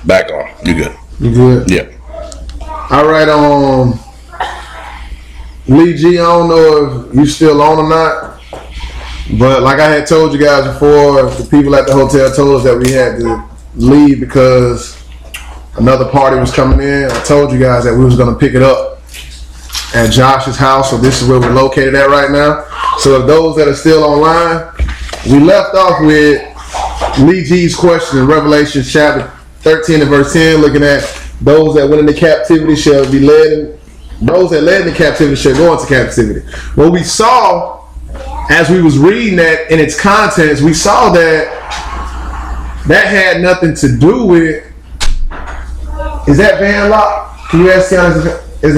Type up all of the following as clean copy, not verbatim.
Back on. You good? You good? Yeah. All right. Lee G, I don't know if you still on or not, but like I had told you guys before, the people at the hotel told us that we had to leave because another party was coming in. I told you guys that we was going to pick it up at Josh's house, so this is where we're located at right now. So if those that are still online, we left off with Lee G's question in Revelation chapter 13 and verse 10, looking at those that went into captivity shall be led in. Those that led into captivity shall go into captivity. What we saw as we was reading that in its contents, we saw that had nothing to do with. Is that van locked? Can you ask Tiana, is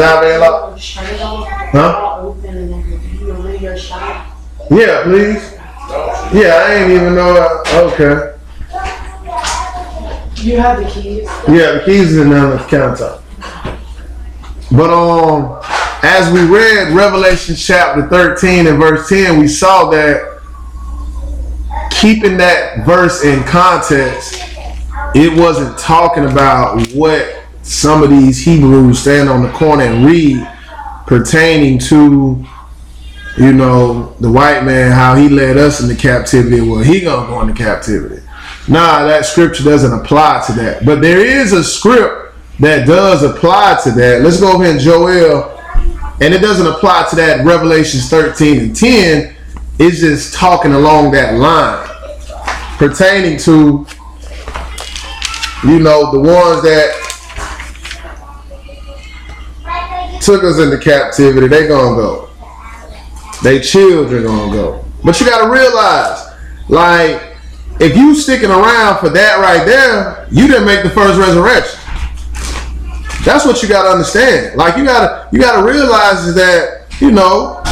our van locked? Huh? Yeah, please. Yeah, I ain't even know. Okay. You have the keys? Yeah, the keys is in the countertop. But as we read Revelation chapter 13 and verse 10, we saw that keeping that verse in context, it wasn't talking about what some of these Hebrews stand on the corner and read pertaining to, you know, the white man, how he led us into captivity. Well, he gonna go into captivity. Nah, that scripture doesn't apply to that. But there is a script that does apply to that. Let's go over here in Joel, and it doesn't apply to that Revelations 13 and 10. It's just talking along that line pertaining to, you know, the ones that took us into captivity. They gonna go. They children gonna go. But you gotta realize, like, if you sticking around for that right there, you didn't make the first resurrection. That's what you gotta understand. Like, you gotta realize is that, you know,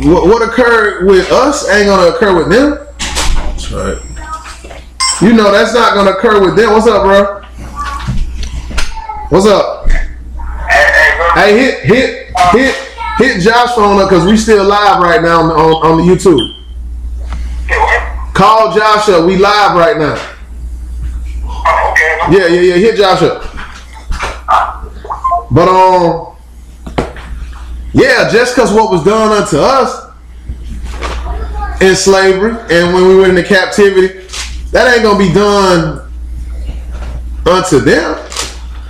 what occurred with us ain't gonna occur with them. That's right. You know, that's not gonna occur with them. What's up, bro? What's up? Hey, hit Josh's phone up because we still live right now on the YouTube. Call Josh up. We live right now. Oh, okay. Yeah. Hit Josh up. But yeah, just because what was done unto us in slavery and when we went into captivity, that ain't gonna be done unto them.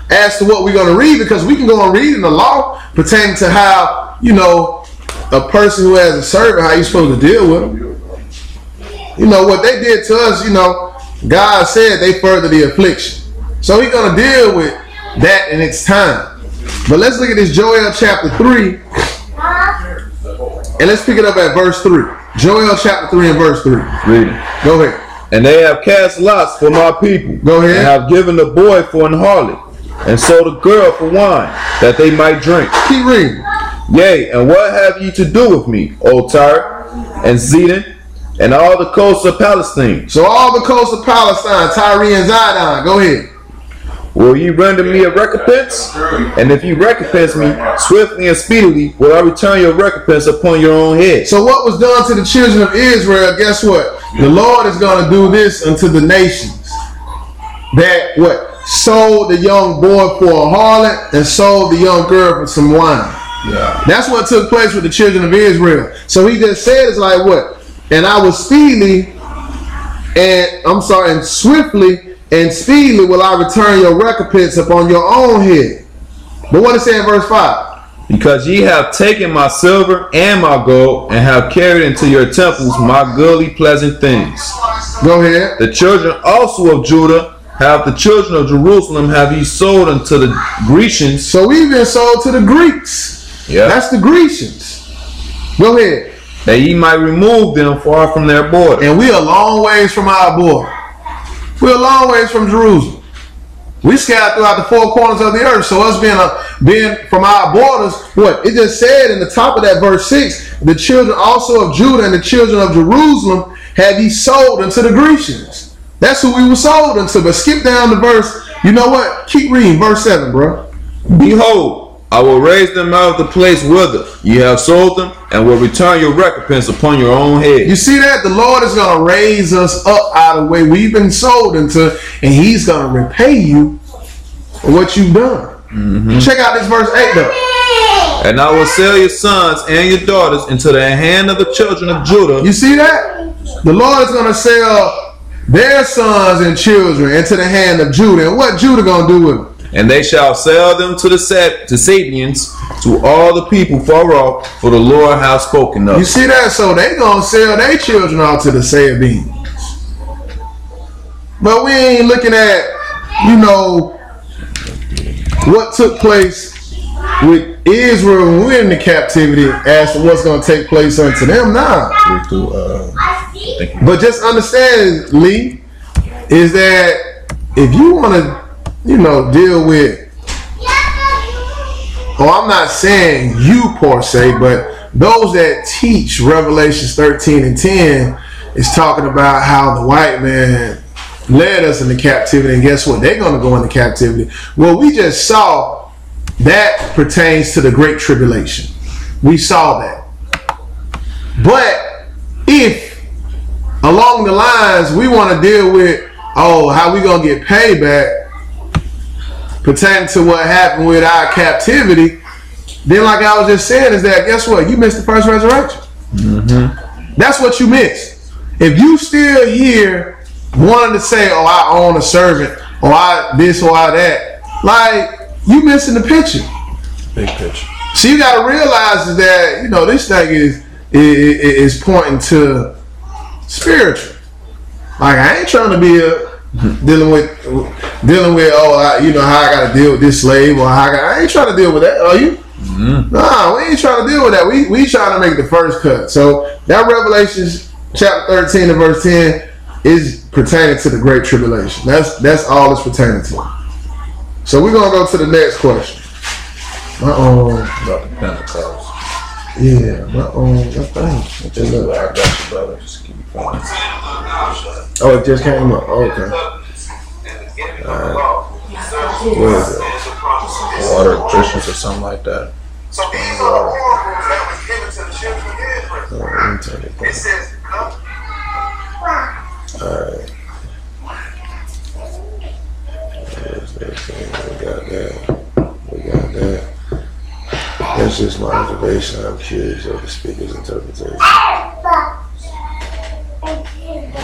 As to what we're gonna read, because we can go and read in the law pertaining to how, you know, a person who has a servant, how you supposed to deal with them. You know what they did to us. You know, God said they further the affliction, so He's gonna deal with that in its time. But let's look at this Joel chapter 3, and let's pick it up at verse 3. Joel chapter 3 and verse 3. Read it. Go ahead. And they have cast lots for my people. Go ahead. And have given the boy for an harlot, and sold the girl for wine, that they might drink. Keep reading. Yea, and what have ye to do with me, O Tyre, and Zidon, and all the coasts of Palestine? So all the coasts of Palestine, Tyre and Zidon. Go ahead. Will ye render me a recompense? And if you recompense me, swiftly and speedily will I return your recompense upon your own head. So what was done to the children of Israel, guess what? The Lord is going to do this unto the nations. That what? Sold the young boy for a harlot and sold the young girl for some wine. Yeah. That's what took place with the children of Israel. So he just said it's like what? And I was speedily and swiftly and speedily will I return your recompense upon your own head. But what it say in verse 5? Because ye have taken my silver and my gold, and have carried into your temples my goodly pleasant things. Go ahead. The children also of Judah have the children of Jerusalem have ye sold unto the Grecians. So we've been sold to the Greeks. Yeah. That's the Grecians. Go ahead. That ye might remove them far from their border. And we're a long ways from our border. We're a long ways from Jerusalem. We scattered throughout the four corners of the earth. So us being from our borders, what? It just said in the top of that verse 6, the children also of Judah and the children of Jerusalem have ye sold unto the Grecians. That's who we were sold unto. But skip down to verse, you know what? Keep reading verse 7, bro. Behold, I will raise them out of the place whither ye have sold them, and will return your recompense upon your own head. You see that? The Lord is going to raise us up out of the way we've been sold into, and he's going to repay you for what you've done. Check out this verse 8 though. And I will sell your sons and your daughters into the hand of the children of Judah. You see that? The Lord is going to sell their sons and children into the hand of Judah. And what Judah going to do with them? And they shall sell them to the Sabians, to all the people far off, for the Lord hath spoken of. You see that? So they going to sell their children out to the Sabians. But we ain't looking at, what took place with Israel when we're in the captivity as to what's going to take place unto them now. But just understand, Lee, is that if you want to, deal with, I'm not saying you per se, but those that teach Revelations 13 and 10 is talking about how the white man led us into captivity, and guess what? They're going to go into captivity. Well, we just saw that pertains to the Great Tribulation. We saw that. But if along the lines we want to deal with, how we going to get payback pertaining to what happened with our captivity, then like I was just saying is that, guess what? You missed the first resurrection. That's what you missed. If you still here wanting to say, I own a servant, or I this or I that, like, you missing the picture. Big picture. So you got to realize is that, this thing is pointing to spiritual. Like, I ain't trying to be dealing with how I got to deal with this slave, or I ain't trying to deal with that. Are you? Nah, we ain't trying to deal with that. We trying to make the first cut. So that Revelation chapter 13 and verse 10 is pertaining to the Great Tribulation. That's all it's pertaining to. So we're gonna go to the next question. About the Pentecost. Yeah, that thing. I got you, brother. Just keep it going. Oh, it just came up. Oh, okay. Where is it? Water of Christians or something like that. So these are the oracles that was given to the children of Israel. Let me turn it It says, Alright. We got that. That's just my observation. I'm curious of the speaker's interpretation.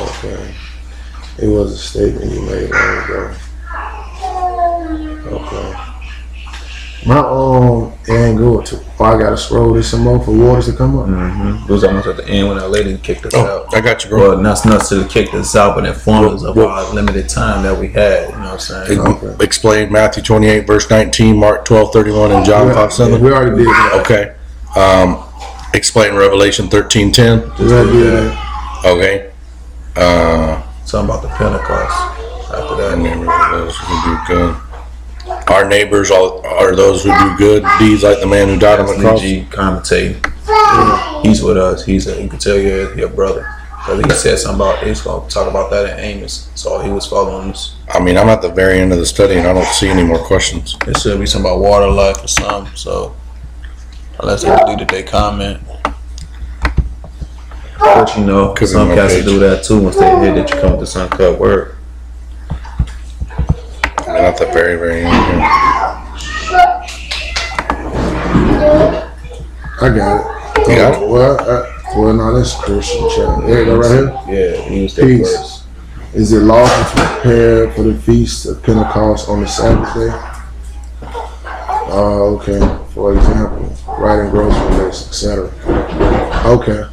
Okay. It was a statement you made long ago. Okay. It ain't good. I gotta scroll this some more for waters to come up. It was almost at the end when that lady kicked us out. I got you, bro. Well, not necessarily kicked us out, but informed us of our limited time that we had. You know what I'm saying? Okay. Explain Matthew 28, verse 19, Mark 12:31, and John 5:7. We already did that. Okay. Explain Revelation 13:10. We already did that. Okay. Something about the Pentecost. After that, Those who do good. Our neighbors are those who do good deeds, like the man who died on the cross. G commentating. He's with us. He can tell you your brother. Because he said something about, he's going to talk about that in Amos. So he was following us. I mean, I'm at the very end of the study, and I don't see any more questions. There should be something about water life or something. So unless they deleted their comment. But some cats will do that too once they hear that you come with this uncut word. I'm at the very, very end here. I got it. You got it? Well, no, that's Christian chat. There you go, right here. Yeah, he was there Peace. first. Is it lawful to prepare for the feast of Pentecost on the Sabbath day? Okay. For example, writing grocery lists, etc. Okay.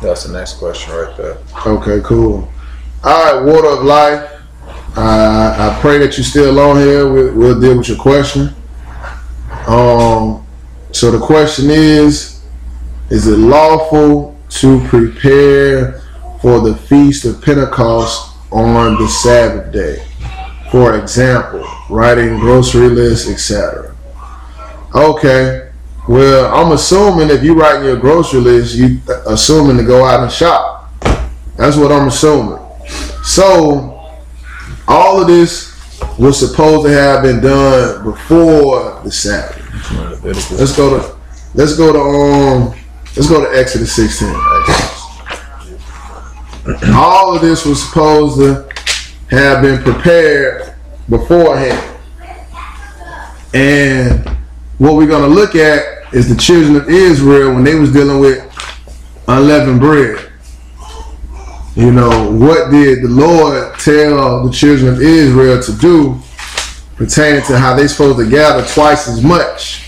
That's the next question right there. Okay, cool. All right, water of life. I pray that you're still on here. We'll deal with your question. So the question is it lawful to prepare for the Feast of Pentecost on the Sabbath day? For example, writing grocery lists, etc. Okay. Well, I'm assuming if you're writing your grocery list, you assuming to go out and shop. That's what I'm assuming. So all of this was supposed to have been done before the Sabbath. Let's go to Exodus 16. All of this was supposed to have been prepared beforehand. And what we're going to look at is the children of Israel when they was dealing with unleavened bread. You know, what did the Lord tell the children of Israel to do pertaining to how they supposed to gather twice as much?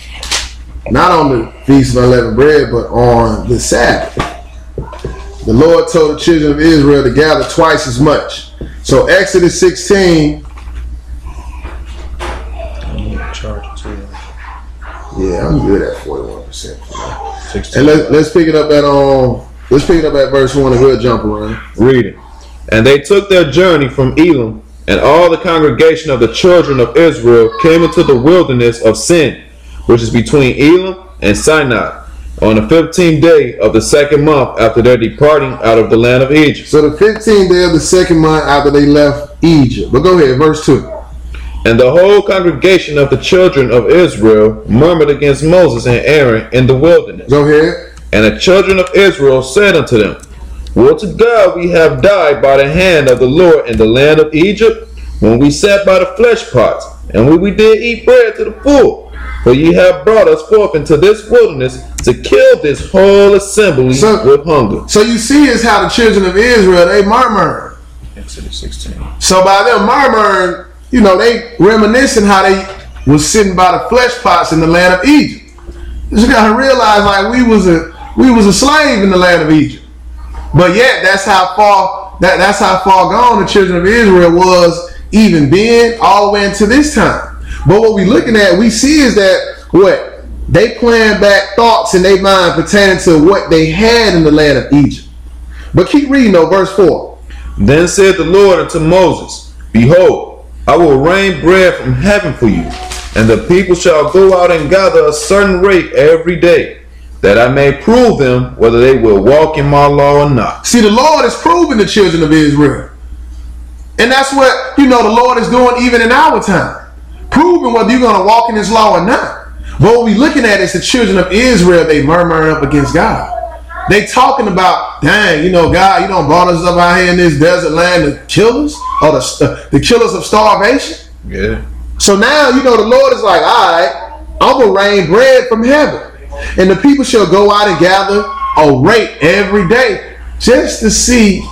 Not on the Feast of Unleavened Bread, but on the Sabbath. The Lord told the children of Israel to gather twice as much. So Exodus 16. Yeah, I'm good at 41%. And let's pick it up at verse 1 and we'll jump around. Read it. And they took their journey from Elim, and all the congregation of the children of Israel came into the wilderness of Sin, which is between Elim and Sinai, on the 15th day of the second month after their departing out of the land of Egypt. So the 15th day of the second month after they left Egypt. But go ahead, verse 2. And the whole congregation of the children of Israel murmured against Moses and Aaron in the wilderness. Go ahead. And the children of Israel said unto them, Would to God we have died by the hand of the Lord in the land of Egypt, when we sat by the flesh pots, and when we did eat bread to the full. For ye have brought us forth into this wilderness to kill this whole assembly with hunger. So you see is how the children of Israel, they murmured. Exodus 16. So by them murmuring, you know, they reminiscing how they was sitting by the flesh pots in the land of Egypt. You gotta realize, like, we was a slave in the land of Egypt. But yet that's how far gone the children of Israel was even then all the way into this time. But what we looking at, we see is that what? They playing back thoughts in their mind pertaining to what they had in the land of Egypt. But keep reading though, verse 4. Then said the Lord unto Moses, Behold, I will rain bread from heaven for you, and the people shall go out and gather a certain rate every day, that I may prove them whether they will walk in my law or not. See, the Lord is proving the children of Israel. And that's what, you know, the Lord is doing even in our time. Proving whether you're going to walk in his law or not. But what we're looking at is the children of Israel, they murmuring up against God. They talking about, dang, you know, God, you don't brought us up out here in this desert land to kill us, or the kill us of starvation. Yeah. So now, you know, the Lord is like, all right, I'm going to rain bread from heaven. And the people shall go out and gather a rate every day just to see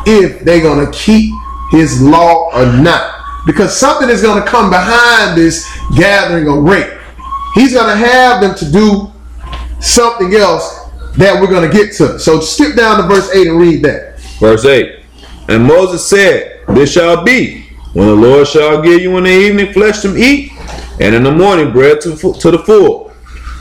if they're going to keep his law or not. Because something is going to come behind this gathering a rate. He's going to have them to do something else that we're going to get to. So skip down to verse 8 and read that. Verse 8. And Moses said, This shall be, when the Lord shall give you in the evening flesh to eat, and in the morning bread to the full.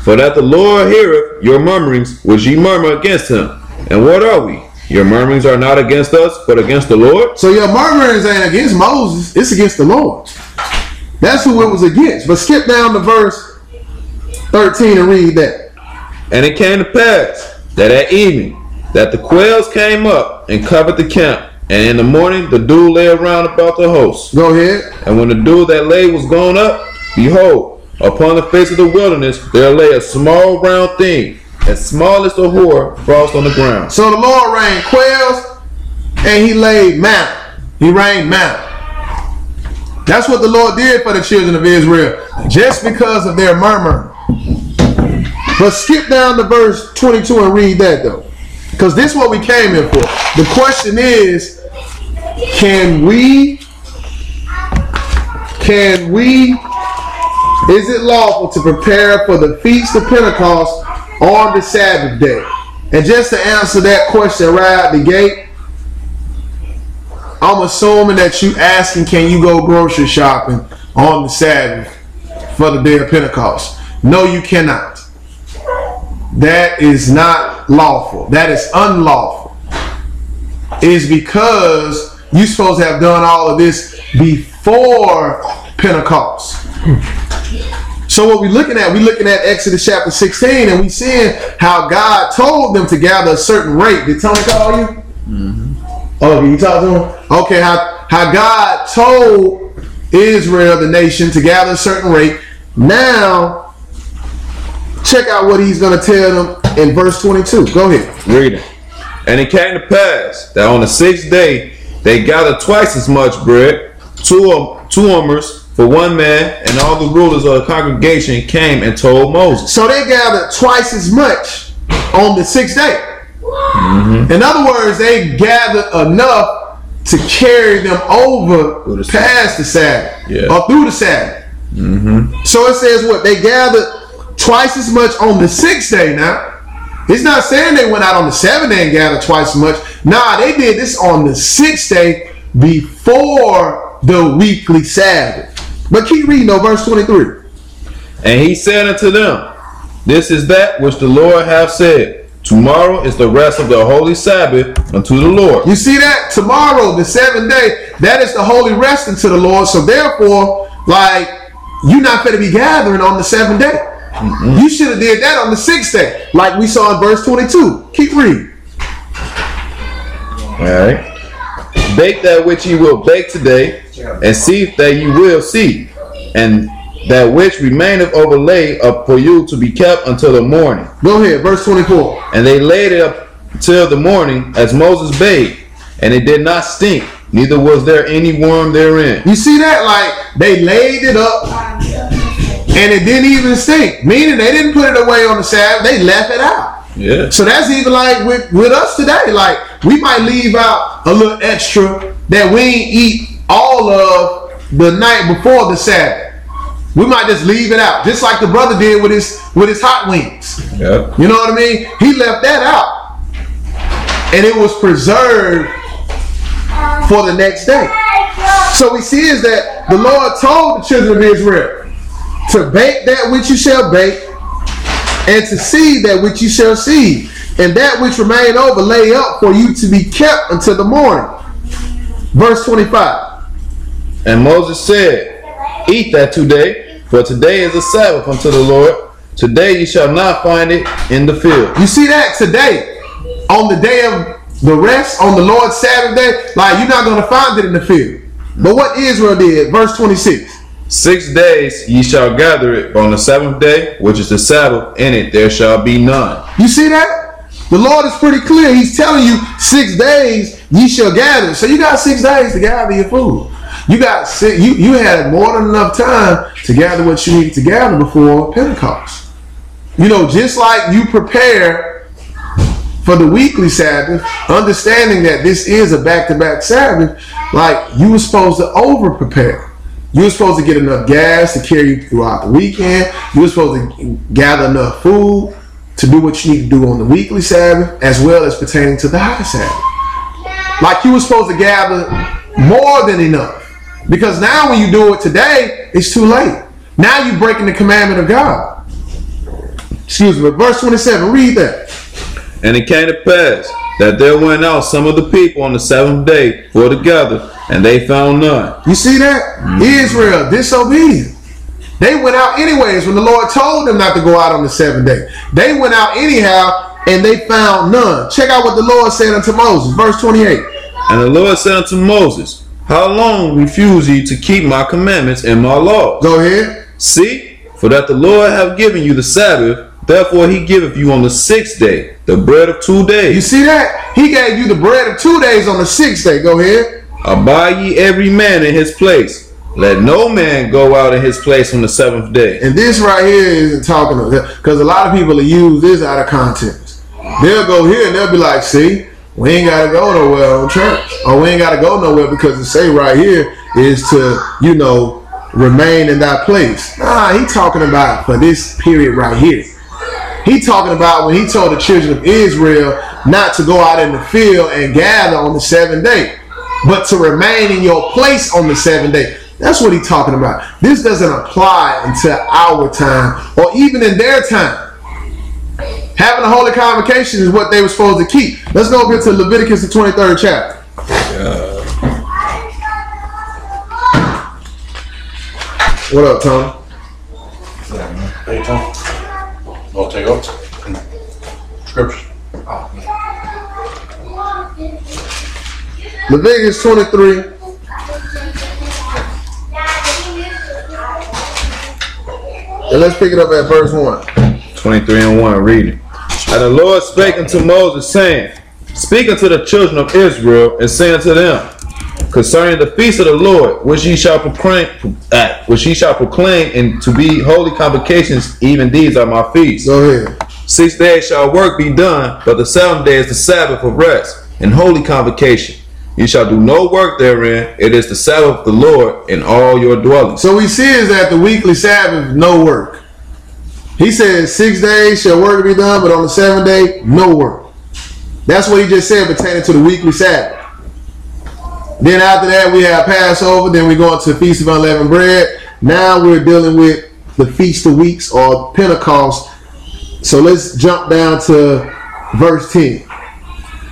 For that the Lord heareth your murmurings, which ye murmur against him. And what are we? Your murmurings are not against us, but against the Lord. So your murmurings ain't against Moses, it's against the Lord. That's who it was against. But skip down to verse 13 and read that. And it came to pass that at evening, that the quails came up and covered the camp, and in the morning the dew lay around about the host. Go ahead. And when the dew that lay was gone up, behold, upon the face of the wilderness there lay a small round thing, as small as the hoar frost on the ground. So the Lord rained quails, and he laid manna. He rained manna. That's what the Lord did for the children of Israel, just because of their murmur. But skip down to verse 22 and read that though, because this is what we came here for. The question is, is it lawful to prepare for the Feast of Pentecost on the Sabbath day? And just to answer that question right out the gate, I'm assuming that you asking, can you go grocery shopping on the Sabbath for the day of Pentecost? No, you cannot. That is not lawful. That is unlawful. It's because you're supposed to have done all of this before Pentecost. So what we're looking at Exodus chapter 16, and we seeing how God told them to gather a certain rate. Did Tony call you? Mm-hmm. Oh, can you talk to him? Okay, how God told Israel, the nation, to gather a certain rate. Now, check out what he's going to tell them in verse 22. Go ahead. Read it. And it came to pass that on the 6th day they gathered twice as much bread, two omers for one man, and all the rulers of the congregation came and told Moses. So they gathered twice as much on the 6th day. In other words, they gathered enough to carry them over past the Sabbath or through the Sabbath. So it says what? They gathered twice as much on the 6th day now. It's not saying they went out on the 7th day and gathered twice as much. Nah, they did this on the 6th day before the weekly Sabbath. But keep reading though, verse 23. And he said unto them, this is that which the Lord hath said. Tomorrow is the rest of the holy Sabbath unto the Lord. You see that? Tomorrow, the 7th day, that is the holy rest unto the Lord. So therefore, like, you're not going to be gathering on the 7th day. You should have did that on the 6th day, like we saw in verse 22. Keep reading. Alright. Bake that which ye will bake today, and see that ye will see, and that which remaineth overlaid up for you to be kept until the morning. Go ahead, verse 24. And they laid it up till the morning, as Moses bade, and it did not stink, neither was there any worm therein. You see that? Like, they laid it up, and it didn't even stink. Meaning they didn't put it away on the Sabbath, they left it out. Yeah. So that's even like with us today. Like, we might leave out a little extra that we ain't eat all of the night before the Sabbath. We might just leave it out, just like the brother did with his hot wings. Yeah. You know what I mean? He left that out, and it was preserved for the next day. So we see is that the Lord told the children of Israel to bake that which you shall bake, and to seed that which you shall seed, and that which remain over lay up for you to be kept until the morning. Verse 25. And Moses said, eat that today, for today is a Sabbath unto the Lord. Today ye shall not find it in the field. You see that? Today, on the day of the rest, on the Lord's Sabbath day, like, you're not going to find it in the field. But what Israel did, verse 26. 6 days ye shall gather it, but on the 7th day, which is the Sabbath, in it there shall be none. You see that? The Lord is pretty clear. He's telling you 6 days ye shall gather. So you got 6 days to gather your food. You got you had more than enough time to gather what you need to gather before Pentecost. You know, just like you prepare for the weekly Sabbath, understanding that this is a back-to-back Sabbath, like, you were supposed to over-prepare. You were supposed to get enough gas to carry you throughout the weekend. You were supposed to gather enough food to do what you need to do on the weekly Sabbath, as well as pertaining to the high Sabbath. Like, you were supposed to gather more than enough. Because now when you do it today, it's too late. Now you're breaking the commandment of God. Excuse me, verse 27, read that. And it came to pass that there went out some of the people on the 7th day for to gather, and they found none. You see that? Israel, disobedient. They went out anyways when the Lord told them not to go out on the 7th day. They went out anyhow, and they found none. Check out what the Lord said unto Moses, verse 28. And the Lord said unto Moses, how long refuse ye to keep my commandments and my laws? Go ahead. See, for that the Lord hath given you the Sabbath, therefore he giveth you on the 6th day the bread of 2 days. You see that? He gave you the bread of 2 days on the 6th day. Go ahead. Abide ye every man in his place. Let no man go out in his place on the 7th day. And this right here isn't talking about, because a lot of people will use this out of context. They'll go here and they'll be like, see, we ain't got to go nowhere on church. Or we ain't got to go nowhere because it say right here is to, you know, remain in that place. Nah, he talking about for this period right here. He talking about when he told the children of Israel not to go out in the field and gather on the 7th day, but to remain in your place on the 7th day. That's what he's talking about. This doesn't apply until our time or even in their time. Having a holy convocation is what they were supposed to keep. Let's go over to Leviticus, the 23rd chapter. What up, Tony? Hey, Tom. I'll take off. Scripture. Leviticus 23. And let's pick it up at verse 1. 23:1 reading. And the Lord spake unto Moses, saying, Speak unto the children of Israel, and say unto them, concerning the feast of the Lord, which ye shall proclaim, and to be holy convocations, even these are my feasts. Go ahead. 6 days shall work be done, but the 7th day is the Sabbath of rest, and holy convocation. You shall do no work therein. It is the Sabbath of the Lord in all your dwellings. So we see is that the weekly Sabbath, no work. He says 6 days shall work be done, but on the 7th day, no work. That's what he just said pertaining to the weekly Sabbath. Then after that, we have Passover. Then we go into the Feast of Unleavened Bread. Now we're dealing with the Feast of Weeks or Pentecost. So let's jump down to verse 10.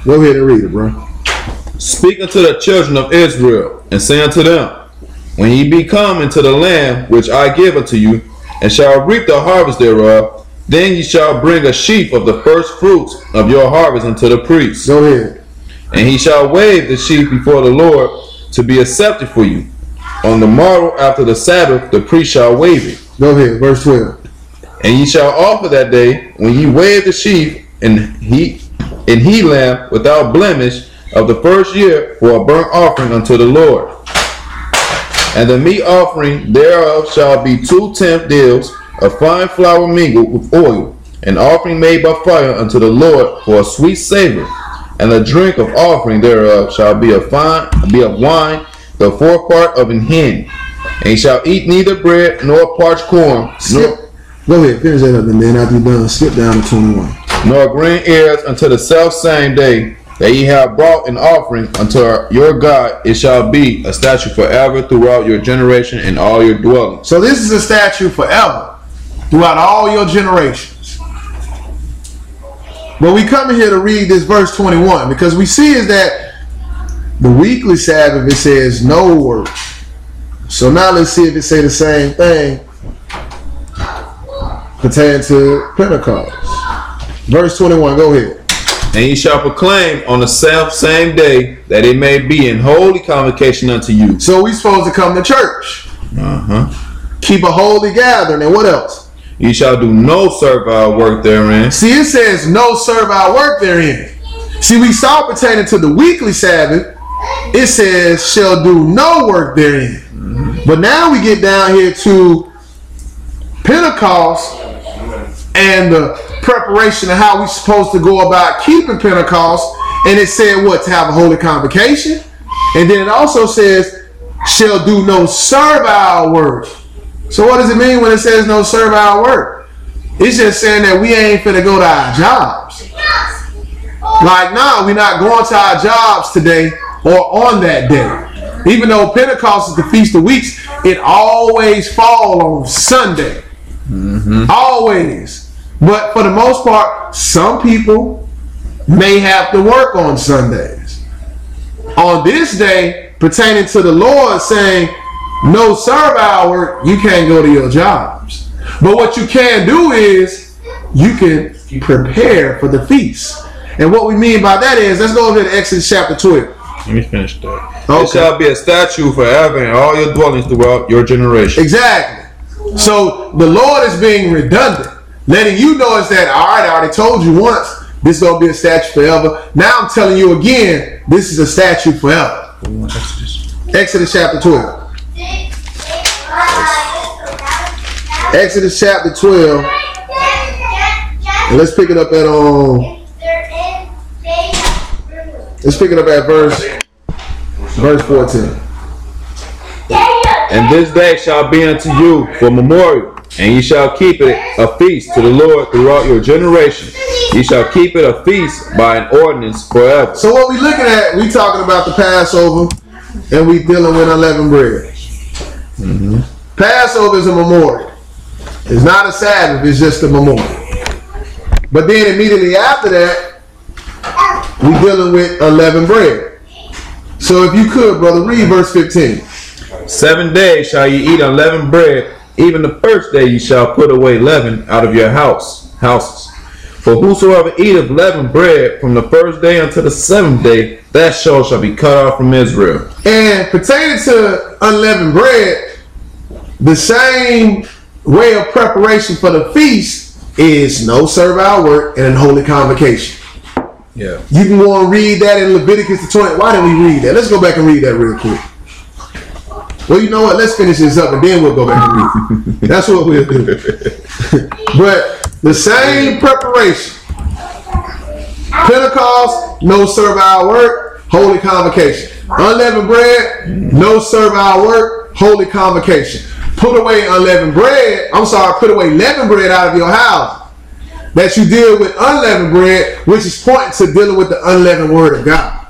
Go ahead and read it, bro. Speak unto the children of Israel, and say unto them, when ye be come into the land which I give unto you, and shall reap the harvest thereof, then ye shall bring a sheaf of the first fruits of your harvest unto the priest. Go ahead. And he shall wave the sheaf before the Lord to be accepted for you. On the morrow after the Sabbath, the priest shall wave it. Go ahead, verse 12. And ye shall offer that day, when ye wave the sheaf, and he lamb without blemish of the first year, for a burnt offering unto the Lord. And the meat offering thereof shall be 2/10 deals of fine flour mingled with oil, an offering made by fire unto the Lord for a sweet savor. And the drink of offering thereof shall be of wine, the forepart of an hin. And he shall eat neither bread nor parched corn, Go ahead, finish that up, and then after you're done, skip down to 21. nor green ears until the self same day that ye have brought an offering unto your God. It shall be a statute forever throughout your generation and all your dwellings. So this is a statute forever throughout all your generations. But we come in here to read this verse 21 because we see is that the weekly Sabbath, it says no work. So now let's see if it say the same thing pertaining to Pentecost. Verse 21, go ahead. And ye shall proclaim on the self same day that it may be in holy convocation unto you. So we supposed to come to church. Keep a holy gathering. And what else? Ye shall do no servile work therein. See, it says no servile work therein. See, we saw pertaining to the weekly Sabbath, it says shall do no work therein. But now we get down here to Pentecost and the preparation of how we're supposed to go about keeping Pentecost. And it said what? To have a holy convocation. And then it also says shall do no servile work. So what does it mean when it says no servile work? It's just saying that we ain't finna go to our jobs. Like, nah, we're not going to our jobs today or on that day. Even though Pentecost is the Feast of Weeks, it always falls on Sunday. Always. But for the most part, some people may have to work on Sundays. On this day, pertaining to the Lord saying, no servile work, you can't go to your jobs. But what you can do is, you can prepare for the feast. And what we mean by that is, let's go over to Exodus chapter 12. Let me finish that. Okay. It shall be a statute forever in all your dwellings throughout your generation. Exactly. So the Lord is being redundant, letting you know is that, all right, I already told you once, this is going to be a statute forever. Now I'm telling you again, this is a statute forever. Exodus chapter 12. Exodus chapter 12. And let's pick it up at let's pick it up at verse 14. And this day shall be unto you for memorial, and ye shall keep it a feast to the Lord throughout your generation. Ye shall keep it a feast by an ordinance forever. So what we looking at, we talking about the Passover, and we dealing with unleavened bread. Passover is a memorial. It's not a Sabbath, it's just a memorial. But then immediately after that, we dealing with unleavened bread. So if you could, brother, read verse 15. 7 days shall ye eat unleavened bread. Even the first day ye shall put away leaven out of your houses. For whosoever eateth leavened bread from the first day until the 7th day, that soul shall be cut off from Israel. And pertaining to unleavened bread, the same way of preparation for the feast is no servile work and unholy convocation. Yeah. You can go and read that in Leviticus the 20. Why didn't we read that? Let's go back and read that real quick. Well, you know what? Let's finish this up and then we'll go back and read it. That's what we'll do. But the same preparation. Pentecost, no servile work, holy convocation. Unleavened bread, no servile work, holy convocation. Put away unleavened bread. Put away leavened bread out of your house. That you deal with unleavened bread, which is pointing to dealing with the unleavened word of God.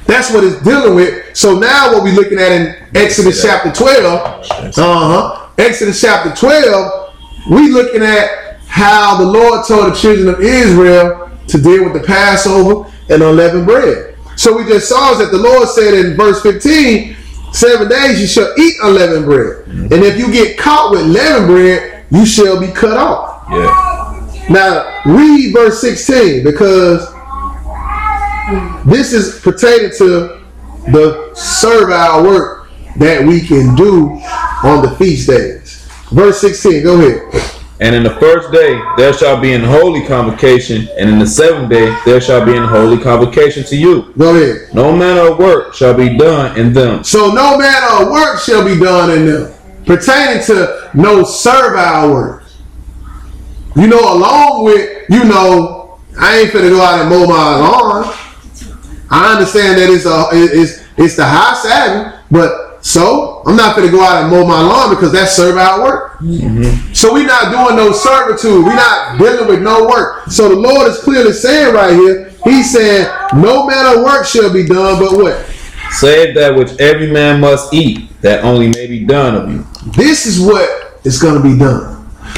That's what it's dealing with. So now what we're looking at in Exodus chapter 12, Exodus chapter 12, we looking at how the Lord told the children of Israel to deal with the Passover and unleavened bread. So we just saw that the Lord said in verse 15, 7 days you shall eat unleavened bread. And if you get caught with leavened bread, you shall be cut off. Yeah. Now read verse 16 because this is pertaining to the servile work that we can do on the feast days. Verse 16, go ahead. And in the first day there shall be an holy convocation, and in the 7th day there shall be an holy convocation to you. Go ahead. No manner of work shall be done in them. So no manner of work shall be done in them, pertaining to no servile work. You know, along with, I ain't finna go out and mow my lawn. I understand that it's the high Sabbath, but so I'm not gonna go out and mow my lawn because that's servile work. Mm-hmm. So we're not doing no servitude. We're not dealing with no work. So the Lord is clearly saying right here, He's saying, no manner of work shall be done, but what? Save that which every man must eat, that only may be done of you. This is what is gonna be done.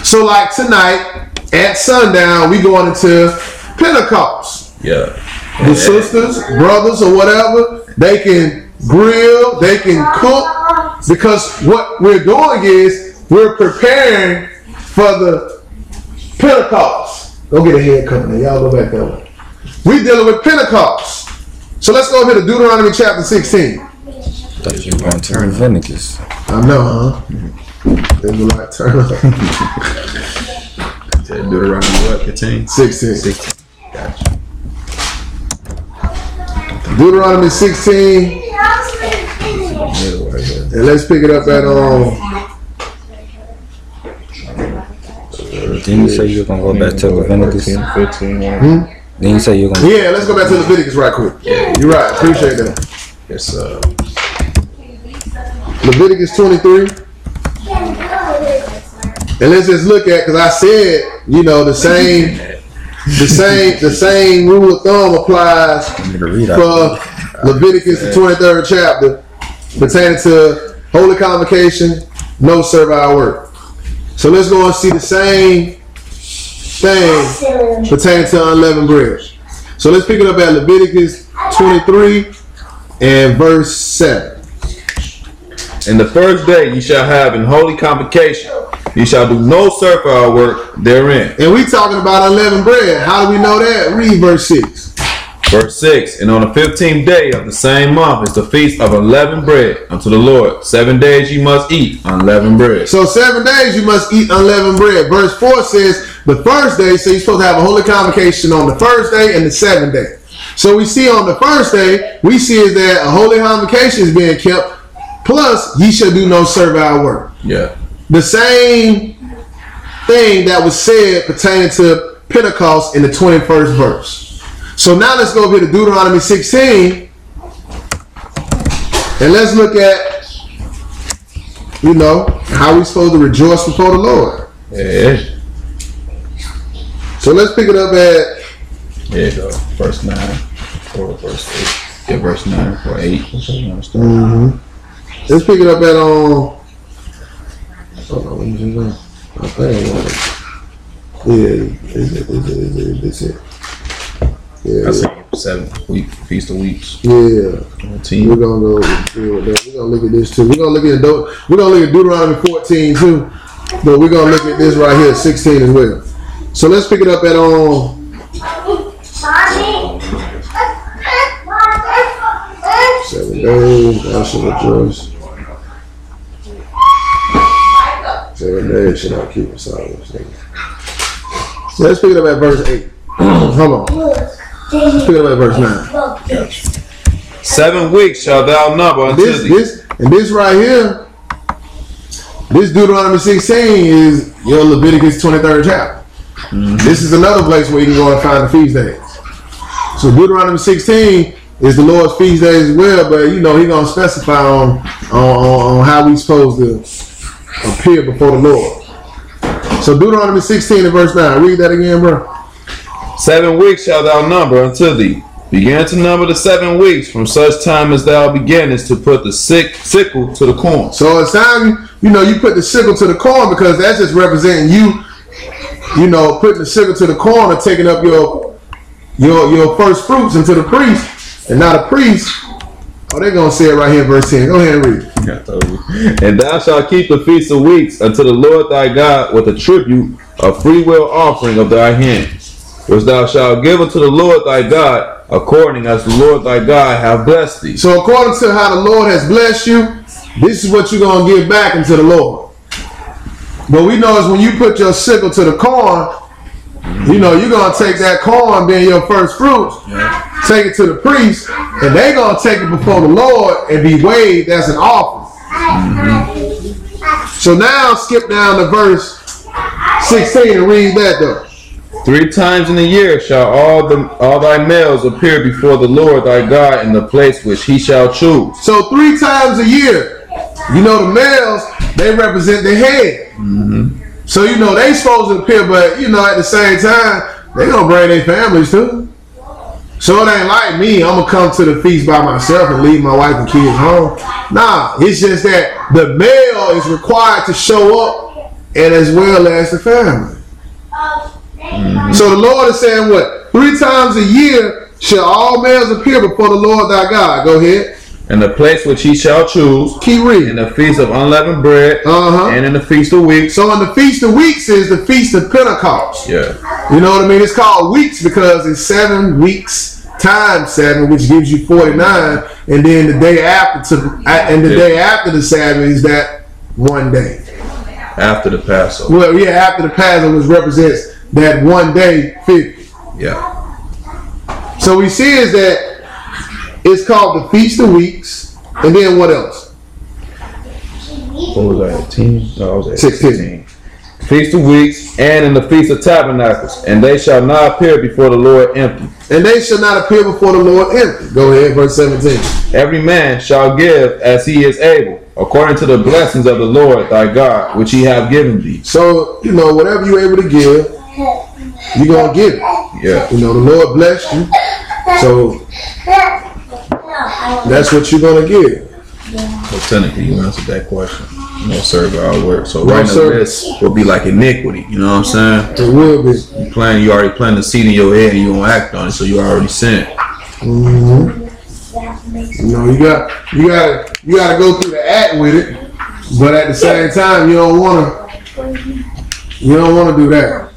So like tonight at sundown, we going into Pentecost. Yeah. The sisters, brothers, or whatever, they can grill, they can cook, because what we're doing is we're preparing for the Pentecost. Go get a head company. Y'all go back that way. We're dealing with Pentecost. So let's go over to Deuteronomy chapter 16. Thought you were going to Leviticus. I know, huh? There's a lot turn up. Deuteronomy what? 15? 16. Gotcha. Deuteronomy 16. And let's pick it up at Didn't you say you were going to go back to Leviticus? 15. Didn't you say you were going to... Yeah, let's go back to Leviticus right quick. You're right. Appreciate that. Yes, Leviticus 23. And let's just look at, because I said, the same rule of thumb applies for Leviticus the 23rd chapter, pertaining to holy convocation, no servile work. So let's go and see the same thing pertaining to unleavened bread. So let's pick it up at Leviticus 23 and verse 7. In the first day you shall have an holy convocation. You shall do no servile work therein. And we talking about unleavened bread. How do we know that? Read verse 6. Verse 6. And on the 15th day of the same month is the feast of unleavened bread unto the Lord. 7 days you must eat unleavened bread. So 7 days you must eat unleavened bread. Verse 4 says the first day, so you're supposed to have a holy convocation on the first day and the 7th day. So we see on the first day, we see is that a holy convocation is being kept, plus ye shall do no servile work. Yeah. The same thing that was said pertaining to Pentecost in the 21st verse. So now let's go over to Deuteronomy 16 and let's look at, how we're supposed to rejoice before the Lord. Yeah. So let's pick it up at, there you go. Verse 9 or verse 8. Yeah, verse 9 or 8. Mm-hmm. Let's pick it up at hold on, let me just is it. Yeah. I say 7 week feast of weeks. Yeah. We're gonna go deal with that. We're gonna look at this too. We're gonna look at Deuteronomy 14 too. But we're gonna look at this right here, 16 as well. So let's pick it up at 7 days, thou shalt rejoice. 7 days should I keep a silence. So let's pick it up at verse 8. Hold on. Let's pick it up at verse 9. 7 weeks shalt thou number unto thee. This right here, this Deuteronomy 16 is your Leviticus 23rd chapter. This is another place where you can go and find the feast days. So Deuteronomy 16 is the Lord's feast days as well, but you know, He's going to specify on how we supposed to appear before the Lord. So Deuteronomy 16 and verse 9. Read that again, bro. 7 weeks shalt thou number unto thee. Begin to number the 7 weeks from such time as thou beginnest to put the sickle to the corn. So it's time, you know, you put the sickle to the corn because that's just representing you know, putting the sickle to the corn and taking up your first fruits into the priest. And now the priest, oh, they're going to say it right here in verse 10. Go ahead and read it. And thou shalt keep the feast of weeks unto the Lord thy God with a tribute of freewill offering of thy hands, which thou shalt give unto the Lord thy God, according as the Lord thy God hath blessed thee. So according to how the Lord has blessed you, this is what you're going to give back into the Lord. But we know is when you put your sickle to the corn, you know, you're going to take that corn, being your first fruits, take it to the priest, and they're going to take it before the Lord and be weighed as an offering. So now skip down to verse 16 and read that though. 3 times in a year shall all thy males appear before the Lord thy God in the place which he shall choose. So 3 times a year, you know, the males, they represent the head. So, you know, they supposed to appear, but, you know, at the same time, they going to bring their families too. So it ain't like me, I'm going to come to the feast by myself and leave my wife and kids home. Nah, it's just that the male is required to show up and as well as the family. So the Lord is saying what? 3 times a year shall all males appear before the Lord thy God. Go ahead. In the place which he shall choose. Keep reading. In the feast of unleavened bread. And in the feast of weeks. So in the feast of weeks is the feast of Pentecost. Yeah. You know what I mean? It's called weeks because it's 7 weeks times 7, which gives you 49. And then the day after day after the Sabbath is that one day. After the Passover. Well, yeah, after the Passover, which represents that one day 50. Yeah. So we see is that it's called the Feast of Weeks. And then what else? What was that? 18? No, I was at 16. Feast of Weeks and in the Feast of Tabernacles. And they shall not appear before the Lord empty. And they shall not appear before the Lord empty. Go ahead, verse 17. Every man shall give as he is able, according to the blessings of the Lord thy God, which he hath given thee. So, you know, whatever you're able to give, you're going to give it. Yeah. You know, the Lord blessed you. So, that's what you're going to give. So technically, you answered that question. No serve our work. So No right now, service. this will be like iniquity. You know what I'm saying? It will be. You already planted the seed in your head and you don't act on it, so you already sinned. You know, you got to go through the act with it, but at the same time, you don't want to do that.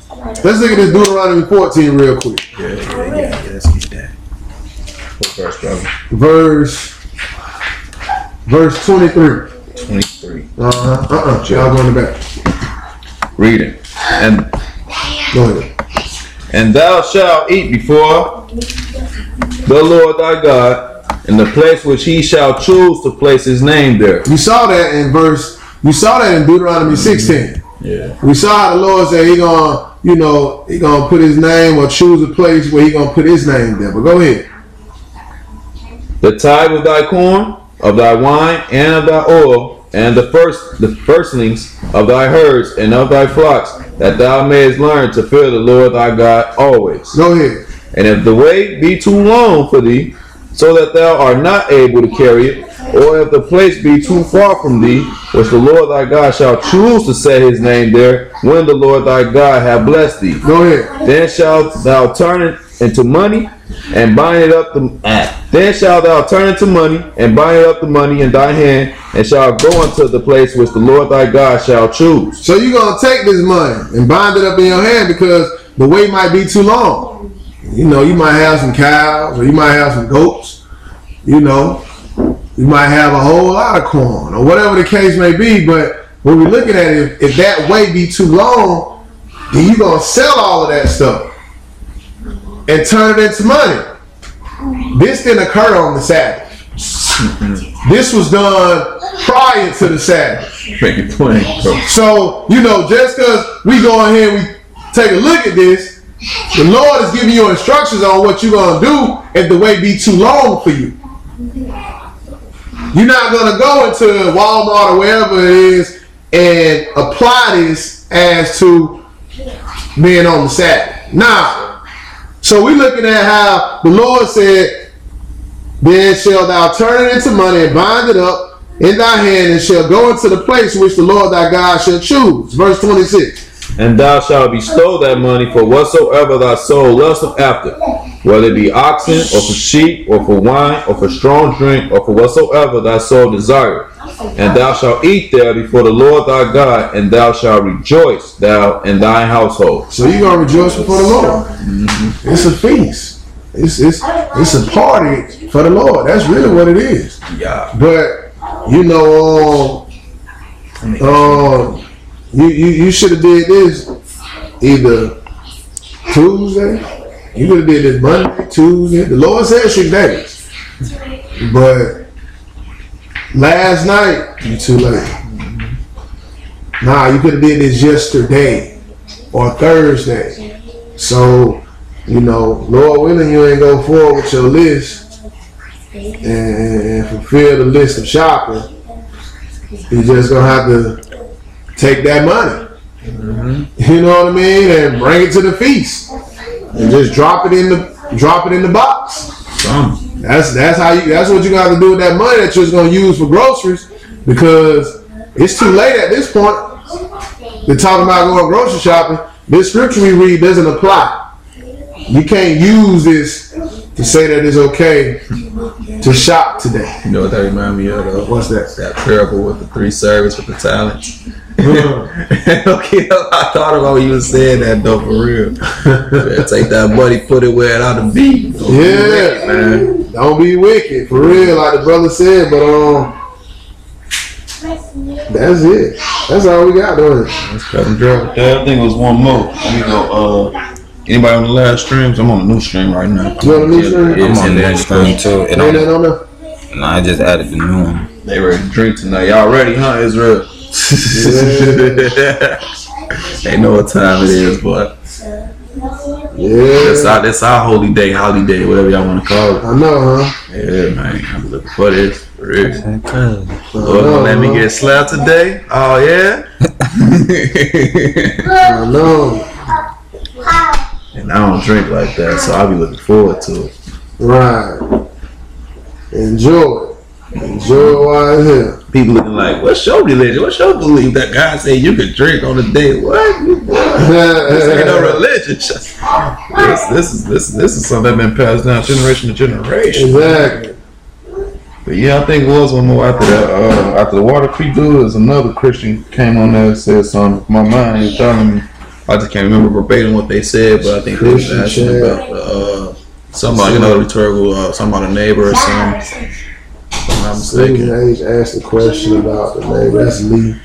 Let's look at this Deuteronomy 14 real quick. Yeah. Let's get that. What verse, brother? Verse 23. 23. Y'all go in the back. Reading. And Go ahead. And thou shalt eat before the Lord thy God in the place which he shall choose to place his name there. You saw that in Deuteronomy 16. Yeah. We saw how the Lord said he gonna put his name or choose a place where he gonna put his name there. But go ahead. The tithe of thy corn, of thy wine, and of thy oil, and the firstlings of thy herds and of thy flocks, that thou mayest learn to fear the Lord thy God always. Go ahead. And if the way be too long for thee, so that thou art not able to carry it, or if the place be too far from thee, which the Lord thy God shall choose to set his name there, when the Lord thy God hath blessed thee, Go ahead. then shalt thou turn it into money and bind it up. Then shalt thou turn it to money and bind it up the money in thy hand, and shalt go unto the place which the Lord thy God shall choose. So you're gonna take this money and bind it up in your hand because the wait might be too long. You know, you might have some cows or you might have some goats. You know, you might have a whole lot of corn or whatever the case may be. But what we're looking at is if that wait be too long, then you gonna sell all of that stuff and turn it into money. This didn't occur on the Sabbath. This was done prior to the Sabbath. Make it plain, bro. So, just because we go in here and we take a look at this, the Lord is giving you instructions on what you're going to do if the way be too long for you. You're not going to go into Walmart or wherever it is and apply this as to being on the Sabbath. Now, so we're looking at how the Lord said, then shalt thou turn it into money and bind it up in thy hand and shall go into the place which the Lord thy God shall choose. Verse 26. And thou shalt bestow that money for whatsoever thy soul lusteth after, whether it be oxen, or for sheep, or for wine, or for strong drink, or for whatsoever thy soul desireth. And thou shalt eat there before the Lord thy God, and thou shalt rejoice, thou and thy household. So you're going to rejoice before the Lord. Mm-hmm. It's a feast. It's a party for the Lord. That's really what it is. Yeah. But, you should have did this either Tuesday. You could have did this Monday, Tuesday. The Lord said 6 days. But last night, you too late. Nah, you could have did this yesterday or Thursday. So, Lord willing, you ain't go forward with your list and fulfill the list of shopping. You just gonna have to take that money. Mm-hmm. You know what I mean? And bring it to the feast. And just drop it in the box. That's what you got to do with that money that you're just gonna use for groceries, because it's too late at this point. They're talking about going grocery shopping. This scripture we read doesn't apply. You can't use this to say that it's okay to shop today. You know what that reminds me of, though? What's that? That parable with the 3 servants with the talents. Okay, I thought about when you was saying that, though, for real. Take that money, put it where it ought to be. Don't be wicked, man. Don't be wicked, for real, like the brother said. But that's it. That's all we got doing. Let's cut and dry. I think it was one more. Anybody on the last streams? I'm on a new stream right now. You on the new stream? I'm on the new stream too. Ain't that on there? No, I just added the new one. They ready to drink tonight. Y'all ready, huh, Israel? They know what time it is, but Yeah. that's our holy day, holiday, whatever y'all want to call it. I know, huh? Yeah, man. I'm looking for this. For real. Lord, Gonna let me get slapped today? Oh, yeah? I know. And I don't drink like that, so I'll be looking forward to it. Right. Enjoy it. Enjoy it while it's here. People looking like, what's your religion? What's your belief that God said you could drink on the day? What? This ain't no religion. This is something that's been passed down generation to generation. Exactly. But yeah, I think it was one more after that. After the Water Creek dude, there's another Christian came on there and said something. My mind is telling me. I just can't remember verbatim what they said, but I think they was asking about somebody, rhetorical, something about a neighbor or something. If I'm not mistaken. Age asked a question about the neighbor. That's Lee.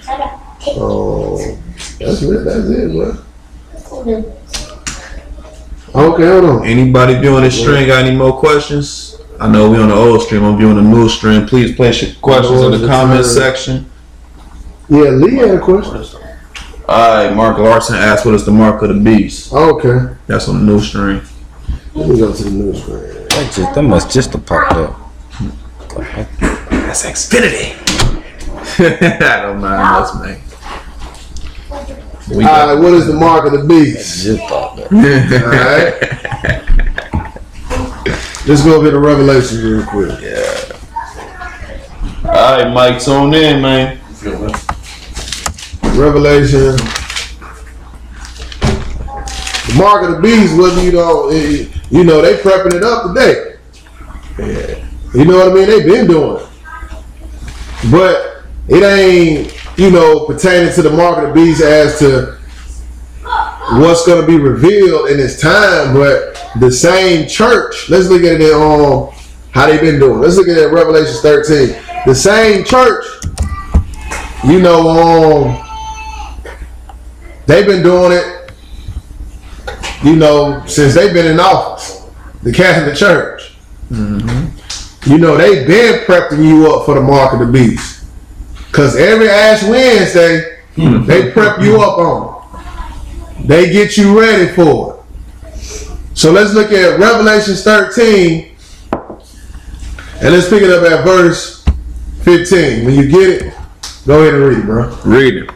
That's it, bro. Okay, hold on. Anybody viewing this stream got any more questions? I know we on the old stream. I'm viewing the new stream. Please place your questions in the comment section. Yeah, Lee had a question. Alright, Mark Larson asked, what is the mark of the beast? Okay. That's on the new stream. Let me go to the news screen. that must just have popped up. That's Xfinity. I don't mind us, man. Alright, what is the mark of the beast? Just popped up. Alright. Let's go over to Revelation real quick. Yeah. Alright, Mike's on in, man. Revelation. The mark of the beast wasn't, they prepping it up today. Yeah. You know what I mean? They've been doing it. But it ain't, pertaining to the mark of the beast as to what's going to be revealed in this time. But the same church, let's look at it on how they've been doing. Let's look at it in Revelation 13. The same church, they've been doing it you know, since they've been in office, the Catholic Church. You know, they've been prepping you up for the mark of the beast. Because every Ash Wednesday, they prep you up on it. They get you ready for it. So let's look at Revelation 13, and let's pick it up at verse 15. When you get it, go ahead and read it, bro. Read it.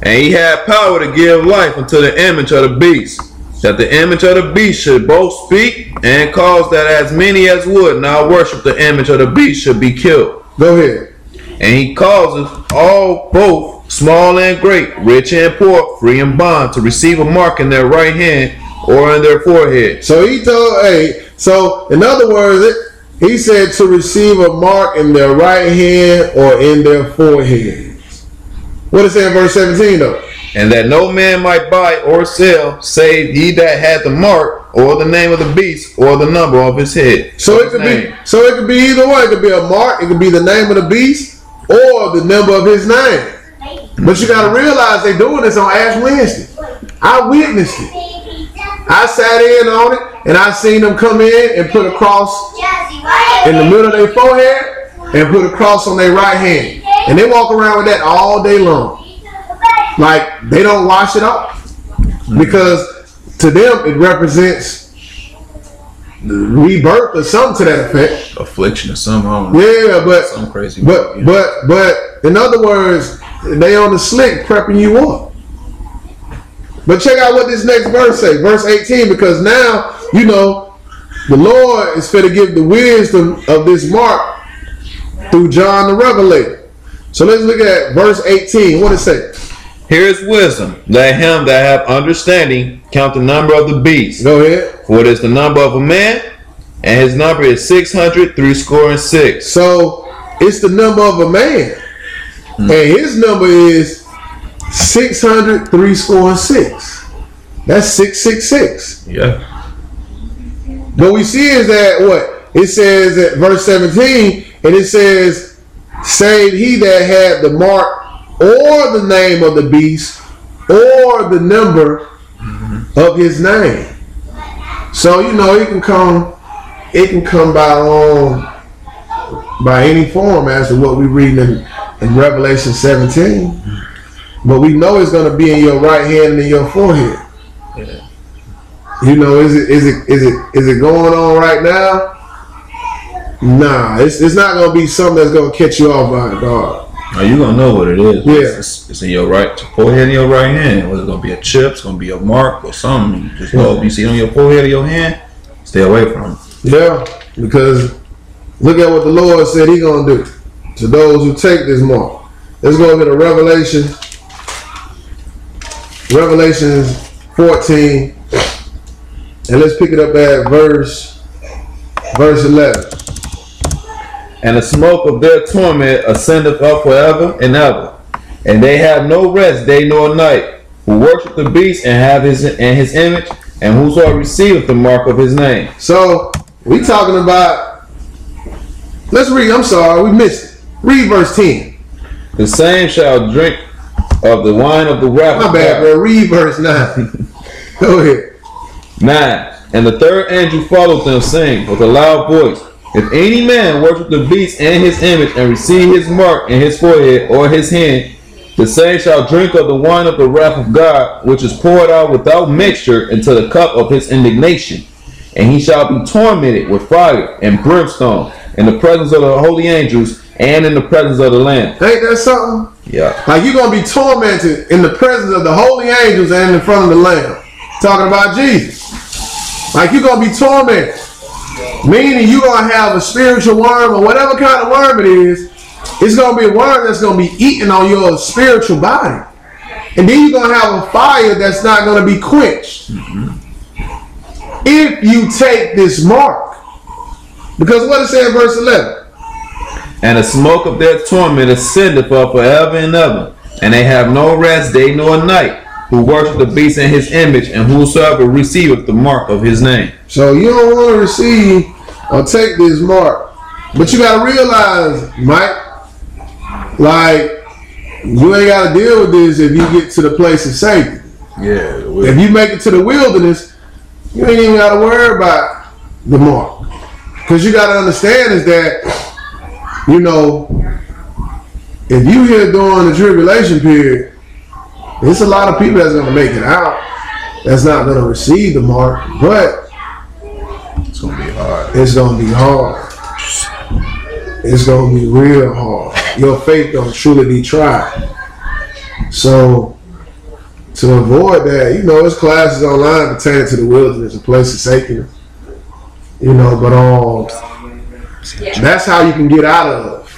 And he had power to give life unto the image of the beast, that the image of the beast should both speak and cause that as many as would now worship the image of the beast should be killed. Go ahead. And he causes all, both small and great, rich and poor, free and bond, to receive a mark in their right hand or in their forehead. So he told, so in other words, he said to receive a mark in their right hand or in their foreheads. What is it in verse 17 though? And that no man might buy or sell, save he that had the mark, or the name of the beast, or the number of his head. So it could be either one. It could be a mark, it could be the name of the beast, or the number of his name. But you gotta realize they doing this on Ash Wednesday. I witnessed it. I sat in on it and I seen them come in and put a cross in the middle of their forehead and put a cross on their right hand. And they walk around with that all day long. Like they don't wash it off. Because to them it represents the rebirth or something to that effect. Affliction or something. Yeah, but some crazy. But in other words, they on the slick prepping you up. But check out what this next verse say, verse 18, because now you know the Lord is going to give the wisdom of this mark through John the Revelator. So let's look at verse 18. What it say? Here is wisdom. Let him that have understanding count the number of the beast. Go ahead. For it is the number of a man, and his number is 666. So it's the number of a man, and his number is 666. That's 666. Yeah. What we see is that what it says at verse 17, and it says, "Save he that had the mark or the name of the beast or the number of his name." So you know it can come by any form as to what we read in Revelation 17. But we know it's going to be in your right hand and in your forehead. Yeah. You know, is it going on right now? Nah, it's not going to be something that's going to catch you off by guard. Now you gonna know what it is. Yeah. It's in your right forehead, in your right hand. Whether it's gonna be a chip, it's gonna be a mark or something. You just know if you see it on your forehead or your hand, stay away from it. Yeah, because look at what the Lord said He's going to do to those who take this mark. Let's go over to Revelation 14, and let's pick it up at verse 11. And the smoke of their torment ascendeth up forever and ever. And they have no rest day nor night, who worship the beast and have his image, and whosoever receiveth the mark of his name. So we talking about, let's read, I'm sorry, we missed it. Read verse 10. The same shall drink of the wine of the wrath My of bad, God. bro. Read verse 9. Go ahead. 9. And the third angel followed them, saying with a loud voice, If any man worship the beast and his image, and receive his mark in his forehead or his hand, the same shall drink of the wine of the wrath of God, which is poured out without mixture into the cup of his indignation. And he shall be tormented with fire and brimstone in the presence of the holy angels and in the presence of the Lamb. Ain't that something? Yeah. Like you're going to be tormented in the presence of the holy angels and in front of the Lamb. Talking about Jesus. Like you're going to be tormented. Meaning you're going to have a spiritual worm or whatever kind of worm it is. It's going to be a worm that's going to be eating on your spiritual body. And then you're going to have a fire that's not going to be quenched. If you take this mark. Because what it says in verse 11? And the smoke of their torment ascendeth up forever and ever. And they have no rest day nor night, who worship the beast in his image, and whosoever receiveth the mark of his name. So you don't want to receive or take this mark. But you got to realize, Mike, like, you ain't got to deal with this if you get to the place of safety. Yeah. If you make it to the wilderness, you ain't even got to worry about the mark. Because you got to understand is that, you know, if you here during the tribulation period, there's a lot of people that's going to make it out that's not going to receive the mark, but It's gonna be hard. it's going to be hard. It's going to be real hard. Your faith going to truly be tried. So, to avoid that, you know, there's classes online pertaining to the wilderness, a place of safety. You know, but that's how you can get out of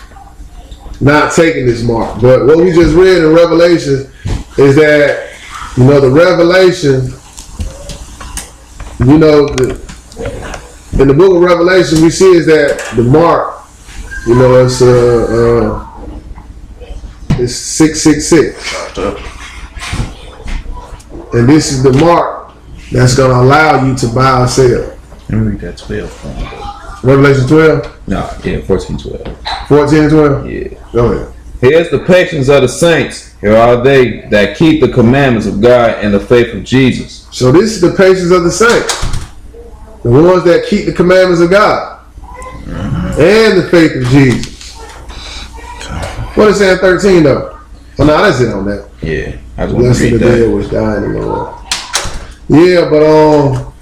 not taking this mark. But what we just read in Revelation is that, you know, the revelation, you know, in the book of Revelation, we see is that the mark, you know, it's 666. And this is the mark that's going to allow you to buy or sell. Let me read that 12 for me. Revelation 12? Nah, yeah, 14, 12. 14 and 12? Yeah. Go ahead. Here's the patience of the saints. Here are they that keep the commandments of God and the faith of Jesus. So this is the patience of the saints. The ones that keep the commandments of God. And the faith of Jesus. What is saying 13 though? Well, no, that's it on that. Yeah, I just want Blessed to the read dead that. was dying in the Lord. Yeah, but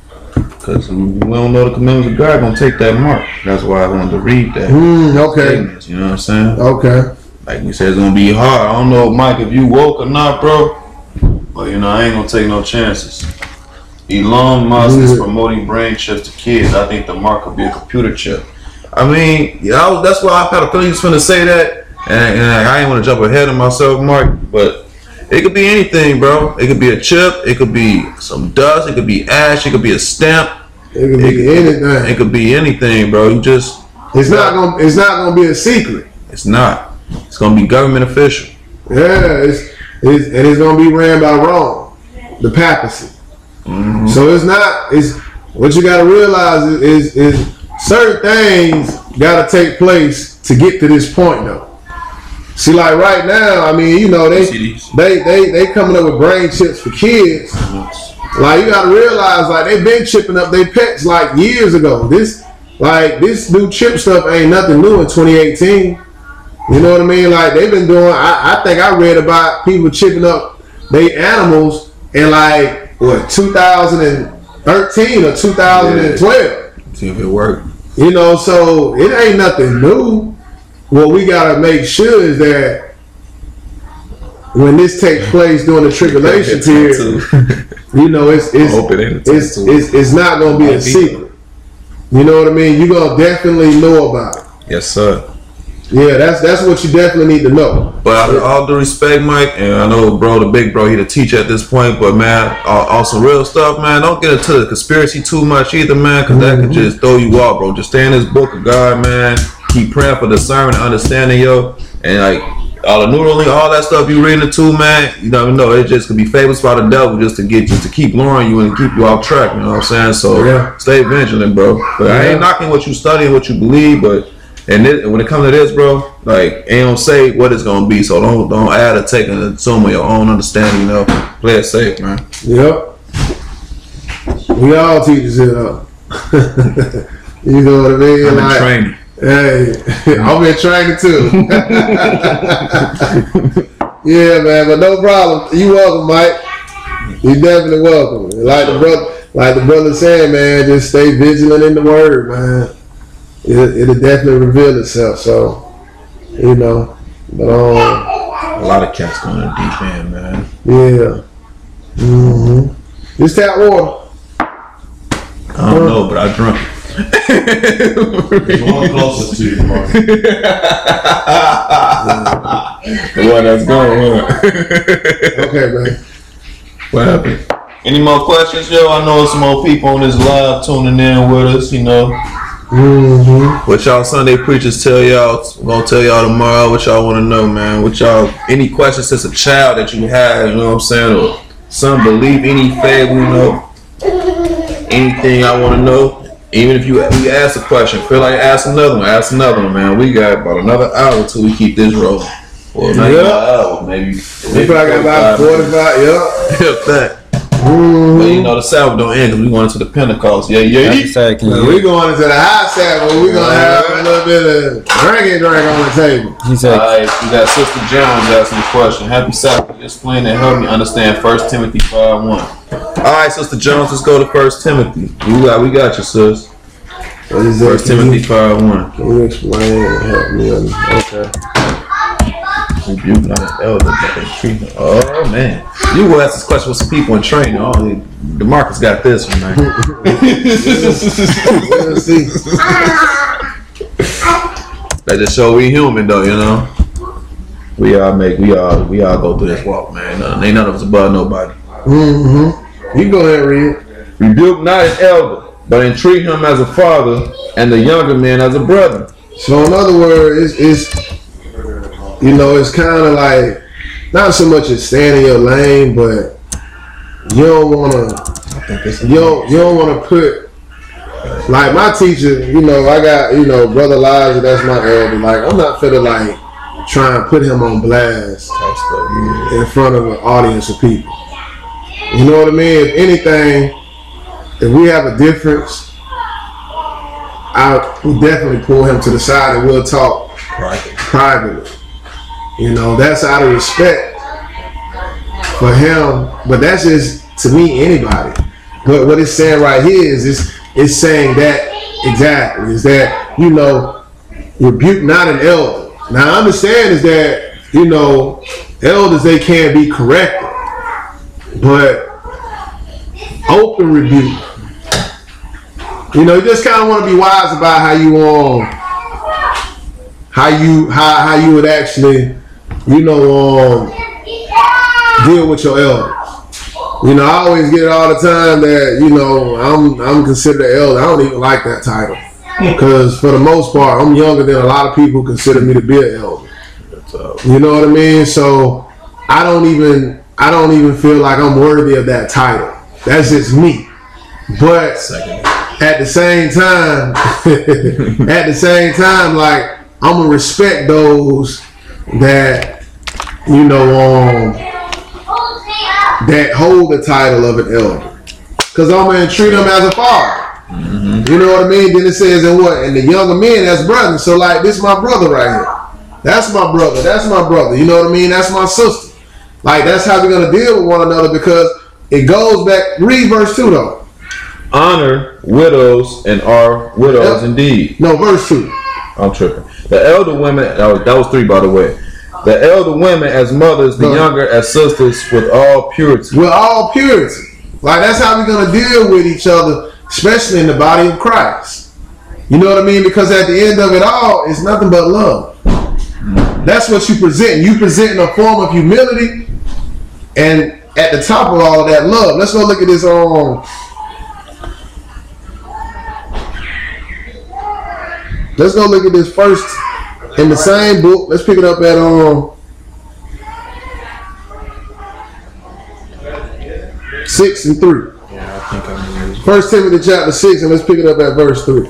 Because we don't know the commandments of God gonna take that mark. That's why I wanted to read that. okay. Statements, you know what I'm saying? Okay. Like we said, it's gonna be hard. I don't know, Mike, if you woke or not, bro. But you know, I ain't gonna take no chances. Elon Musk is promoting brain chips to kids. I think the mark could be a computer chip. I mean, yeah, that's why I had a feeling he was gonna say that, and I ain't want to jump ahead of myself, Mark. But it could be anything, bro. It could be a chip. It could be some dust. It could be ash. It could be a stamp. It could be anything. It could be anything, bro. You just It's not gonna be a secret. it's not. It's gonna be government official. Yeah, it's gonna be ran by Rome, the papacy. So it's what you gotta realize is certain things gotta take place to get to this point though. See, like right now, I mean, you know, they coming up with brain chips for kids. Like you gotta realize, like they've been chipping up their pets like years ago. This new chip stuff ain't nothing new in 2018. You know what I mean? Like they've been doing. I think I read about people chipping up their animals in like what 2013 or 2012. See if it worked. You know, so it ain't nothing new. What we gotta make sure is that when this takes place during the tribulation period, you know, it's not gonna be a secret. You know what I mean? You're gonna definitely know about it. Yes, sir. Yeah, that's what you definitely need to know. But all due respect, Mike, and I know, bro, the big bro, he the teacher at this point. But man, on some real stuff, man, don't get into the conspiracy too much either, man, because that could just throw you off, bro. Just stay in this book of God, man. Keep praying for discernment and understanding, yo, and like all the neuralink, all that stuff you reading it too, man. You never know. It just could be favors by the devil just to keep luring you and keep you off track. You know what I'm saying? So stay vigilant, bro. But I ain't knocking what you study and what you believe, but. And when it comes to this, bro, like ain't gonna say what it's gonna be, so don't add or take and assume your own understanding. You know, play it safe, man. Yep. We all teachers here, though. You know what I mean? I'm in training. Hey, I'm in training too. Yeah, man, but no problem. You welcome, Mike. You definitely welcome. Like the brother said, man, just stay vigilant in the word, man. It'll definitely reveal itself. So, you know, but A lot of cats going to the deep end, man. yeah. Just tap water. I don't know, but I drunk it. Going closer to you, Mark. Boy, that's going, huh? Okay, man. What happened? Any more questions, yo? I know some more people on this live tuning in with us, you know. What y'all Sunday preachers tell y'all, we're gonna tell y'all tomorrow what y'all want to know, man. What y'all, any questions since a child that you had, you know what I'm saying, or some belief, any fable, you know, anything I want to know. Even if you ask a question, feel like ask another one, man. We got about another hour till we keep this rolling. Or maybe an hour, maybe We probably got about 45, yeah. If that. But you know the Sabbath don't end because we going into the Pentecost. Yeah. Happy Sabbath, can Now, you? we going into the high Sabbath. We're gonna have a little bit of drink on the table. He said, Alright, we got Sister Jones asking the question. Happy Sabbath. Explain and help me understand 1 Timothy 5:1. Alright, Sister Jones, let's go to 1 Timothy. We got you, sis. What is that? 1 Timothy 5:1. Can you explain and help me? Okay. Rebuke not an elder, but they treat them. Oh man, you will ask this question with some people in training. Oh, DeMarcus got this one, man. We'll see. That just show we human, though, you know. We all go through this walk, man. Ain't none of us above nobody. Mm-hmm. You go ahead and read it. Rebuke not an elder, but entreat him as a father, and the younger man as a brother. So in other words, it's you know, it's kind of like not so much as staying in your lane, but you don't want to put like my teacher. You know, I got Brother Elijah. That's my elder. Like I'm not finna like try and put him on blast in front of an audience of people. You know what I mean? If anything, if we have a difference, I will definitely pull him to the side and we'll talk privately. You know, that's out of respect for him. But that's just, to me, anybody. But what it's saying right here is it's saying that exactly. Is that, rebuke not an elder. Now, I understand is that, elders, they can be corrected. But open rebuke. You just kind of want to be wise about how you would actually, deal with your elders. I always get it all the time that, I'm considered an elder. I don't even like that title. Because for the most part, I'm younger than a lot of people who consider me to be an elder. You know what I mean? So I don't even feel like I'm worthy of that title. That's just me. But at the same time, like I'm gonna respect those that that hold the title of an elder, because I'm gonna treat them as a father. Mm-hmm. You know what I mean? Then it says and the younger men as brothers. So like this, my brother right here. That's my brother. That's my brother. You know what I mean? That's my sister. Like that's how we're gonna deal with one another, because it goes back. Read verse 2 though. Honor widows and are widows indeed. No, verse 2. I'm tripping. The elder women, that was 3 by the way. The elder women as mothers, the younger as sisters, with all purity. With all purity. Like that's how we're going to deal with each other, especially in the body of Christ. You know what I mean? Because at the end of it all, it's nothing but love. That's what you present. You present in a form of humility, and at the top of all of that, love. Let's go look at this Let's go look at this first in the same book. Let's pick it up at 6 and 3. Yeah, I think I knew. 1 Timothy chapter 6, and let's pick it up at verse 3.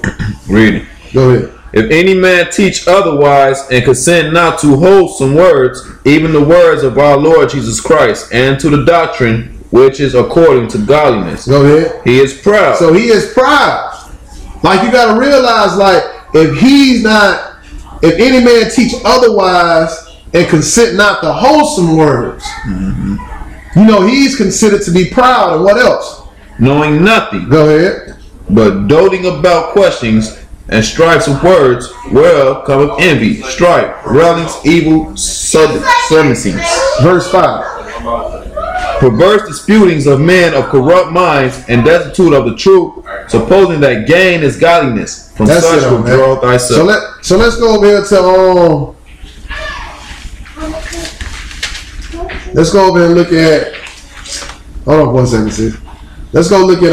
Read it. Go ahead. If any man teach otherwise and consent not to wholesome words, even the words of our Lord Jesus Christ, and to the doctrine which is according to godliness, Go ahead. he is proud. So he is proud. Like you got to realize, like, if any man teach otherwise and consent not to wholesome words, he's considered to be proud. And what else? Knowing nothing, Go ahead. but doting about questions and strifes of words, whereof cometh envy, strife, railings, evil submissions, Verse 5. perverse disputings of men of corrupt minds, and destitute of the truth, supposing that gain is godliness. From That's such it, man. withdraw thyself. So let's go over here to let's go over and look at. Hold on 1 second, sis. Let's go look at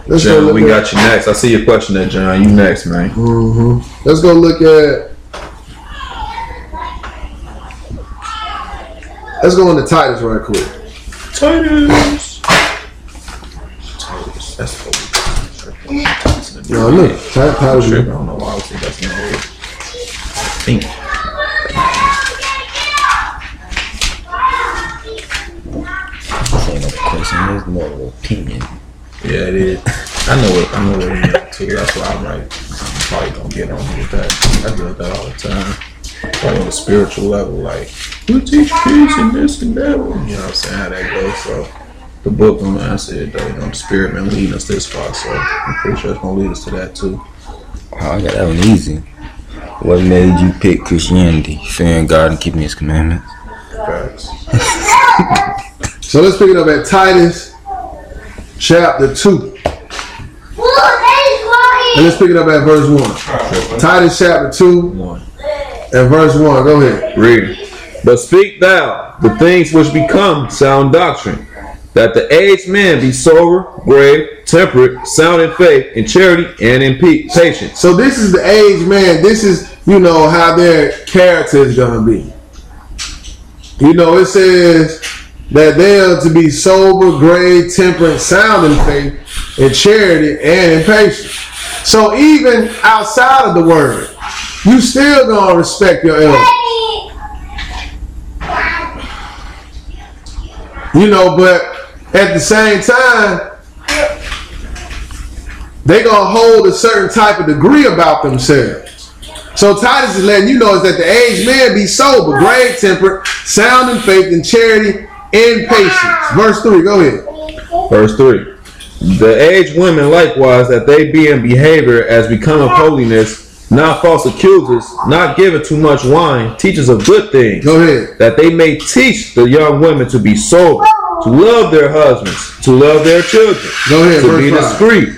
Let's go John, look we at, got you next. I see your question there, John. You next, man. Let's go look at. Let's go into Titus right quick. Titus. That's No, look. Titus. I don't know why I would say that's not think. This ain't no question. It's more of an opinion. Yeah, it is. I know what it is too. That's why I'm like, I'm probably gonna get on with that. I deal with that all the time. Probably on a spiritual level, like, we teach peace and this and that. You know what I'm saying? How that goes. So the book gonna answer it though. You know, the spirit been leading us this far, so I'm pretty sure it's gonna lead us to that too. Oh, I got that one easy. What made you pick Christianity? Fearing God and keeping His commandments. Facts. So let's pick it up at Titus chapter 2. And let's pick it up at verse 1. Titus chapter 2 and verse 1. Go ahead. Read. But speak thou the things which become sound doctrine, that the aged man be sober, grave, temperate, sound in faith, in charity, and in patience. So this is the aged man. This is, you know, how their character is going to be. You know, it says that they are to be sober, grave, temperate, sound in faith, in charity, and in patience. So even outside of the word, you still gonna respect your elders. You know, but at the same time, they gonna hold a certain type of degree about themselves. So Titus is letting you know is that the aged man be sober, grave, temperate, sound in faith, in charity, in patience. Verse 3, go ahead. Verse 3. The aged women likewise, that they be in behavior as becometh holiness, not false accusers, not given too much wine, teachers of good things. Go ahead. That they may teach the young women to be sober, to love their husbands, to love their children, Go ahead, to verse be 5. discreet,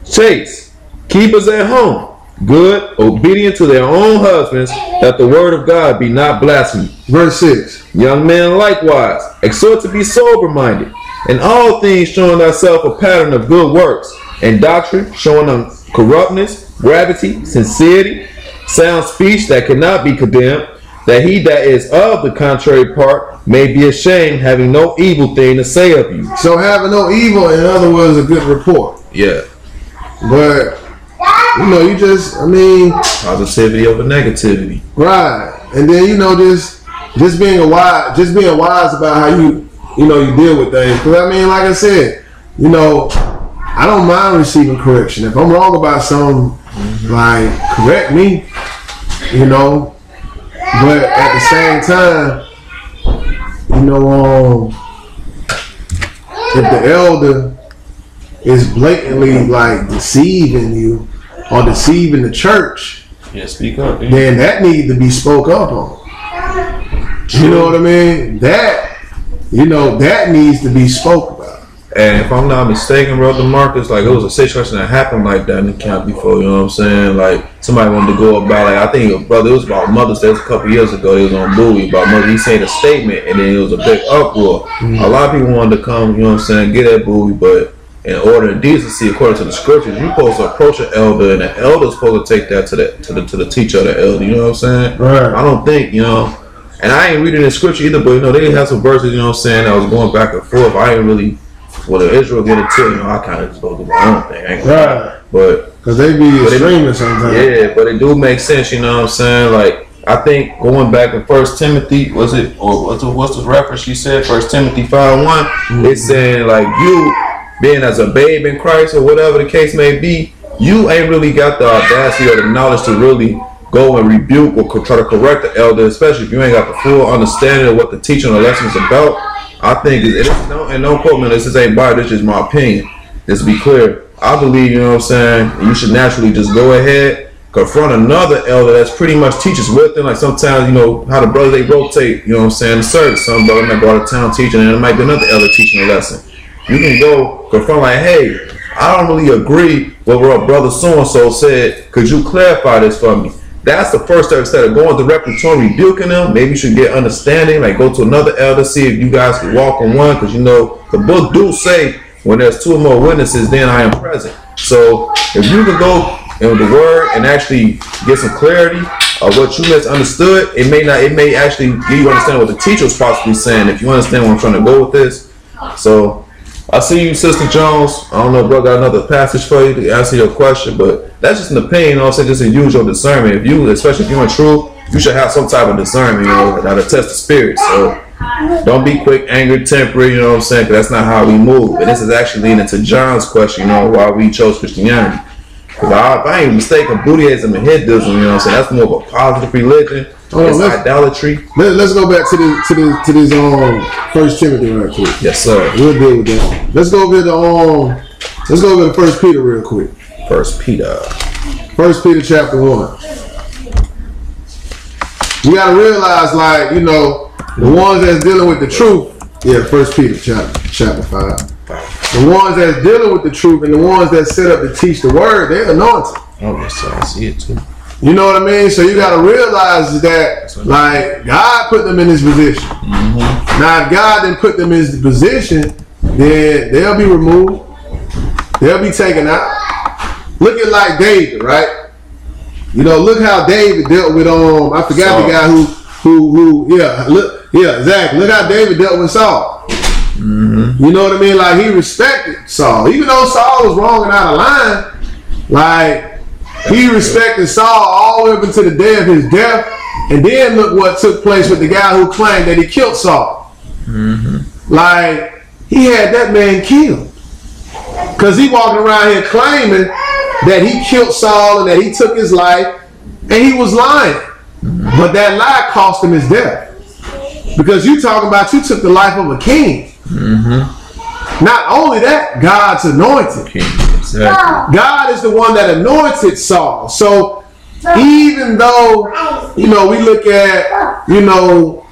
chaste, keepers at home, good, obedient to their own husbands, that the word of God be not blasphemed. Verse 6. Young men likewise, exhort to be sober-minded, in all things showing thyself a pattern of good works, and doctrine showing uncorruptness, gravity, sincerity, sound speech that cannot be condemned, that he that is of the contrary part may be ashamed, having no evil thing to say of you. So having no evil, in other words, a good report. Yeah. But, you know, you just, I mean, Positivity over negativity. right. And then, you know, just being wise about how you know, you deal with things. Because, I mean, like I said, you know, I don't mind receiving correction. If I'm wrong about something, like, correct me, you know. But at the same time, you know, if the elder is blatantly, like, deceiving you or deceiving the church, Yeah, speak up. Dude. then that needs to be spoke up on. You know what I mean? That needs to be spoke about. And if I'm not mistaken, Brother Marcus, like, it was a situation that happened like that in the camp before, you know what I'm saying? Like, somebody wanted to go about, like, I think, brother, it was about Mother's Day, it was a couple years ago, it was on Bowie, about Mother, he said a statement, and then it was a big uproar. A lot of people wanted to come, you know what I'm saying, get at Bowie, but in order of decency, according to the scriptures, you're supposed to approach an elder, and the elder's supposed to take that to the teacher of the elder, you know what I'm saying? Right. I don't think, you know, and I ain't reading the scripture either, but, you know, they have some verses, you know what I'm saying, that was going back and forth. I ain't really, well, the Israel get into it, you know, I kind of just go do my own thing. I ain't gonna lie. But Because they be extreme sometimes. yeah, but it do make sense, you know what I'm saying? Like, I think going back in 1 Timothy, was it, or what's the reference you said? 1 Timothy 5:1, it's saying, like, you being as a babe in Christ or whatever the case may be, you ain't really got the audacity or the knowledge to really go and rebuke or try to correct the elder, especially if you ain't got the full understanding of what the teaching or lesson is about. I think, and don't quote me on this, this ain't by, this is my opinion. Just to be clear, I believe, you know what I'm saying, you should naturally just go ahead, confront another elder that's pretty much teaches with them. Like, sometimes, you know, how the brothers, they rotate, you know what I'm saying, the service. Some brother might go out of town teaching, and there might be another elder teaching a lesson. You can go confront, like, hey, I don't really agree with what brother so-and-so said. Could you clarify this for me? That's the first step. Instead of going directly to them, rebuking them, maybe you should get understanding. Like, go to another elder, see if you guys can walk on one. Because, you know, the book do say, when there's two or more witnesses, then I am present. So if you can go in the word and actually get some clarity of what you misunderstood, it may actually give you understand what the teacher was possibly saying, if you understand where I'm trying to go with this. So I see you, Sister Jones. I don't know if bro got another passage for you to answer your question, but that's just an opinion. Also, just to use your discernment. If you, especially if you're in truth, you should have some type of discernment, you know, that'll test the spirit. So don't be quick, angry, temporary, you know what I'm saying? Because that's not how we move. And this is actually leading to John's question, you know, why we chose Christianity. Because if I ain't mistaken, Buddhism and Hinduism, you know what I'm saying? That's more of a positive religion. It's idolatry. Let's go back to this 1 Timothy right quick. Yes, sir. We'll deal with that. Let's go over to 1 Peter real quick. 1 Peter. 1 Peter chapter 1. You gotta realize, like, you know, the ones that's dealing with the truth, 1 Peter chapter 5. The ones that's dealing with the truth and the ones that set up to teach the word, they're anointed. Oh, yes, sir. I see it too. You know what I mean? So you gotta realize that, like, God put them in this position. Now, if God didn't put them in this position, then they'll be removed. They'll be taken out. Look at like David, right? You know, look how David dealt with I forgot the guy exactly. Look how David dealt with Saul. You know what I mean? Like, he respected Saul, even though Saul was wrong and out of line. Like, he respected Saul all the way up until the day of his death. And then look what took place with the guy who claimed that he killed Saul. Like, he had that man killed. Because he walking around here claiming that he killed Saul and that he took his life, and he was lying. But that lie cost him his death. Because you talking about you took the life of a king. Not only that, God's anointed. Exactly. God is the one that anointed Saul. So even though, you know, we look at, you know,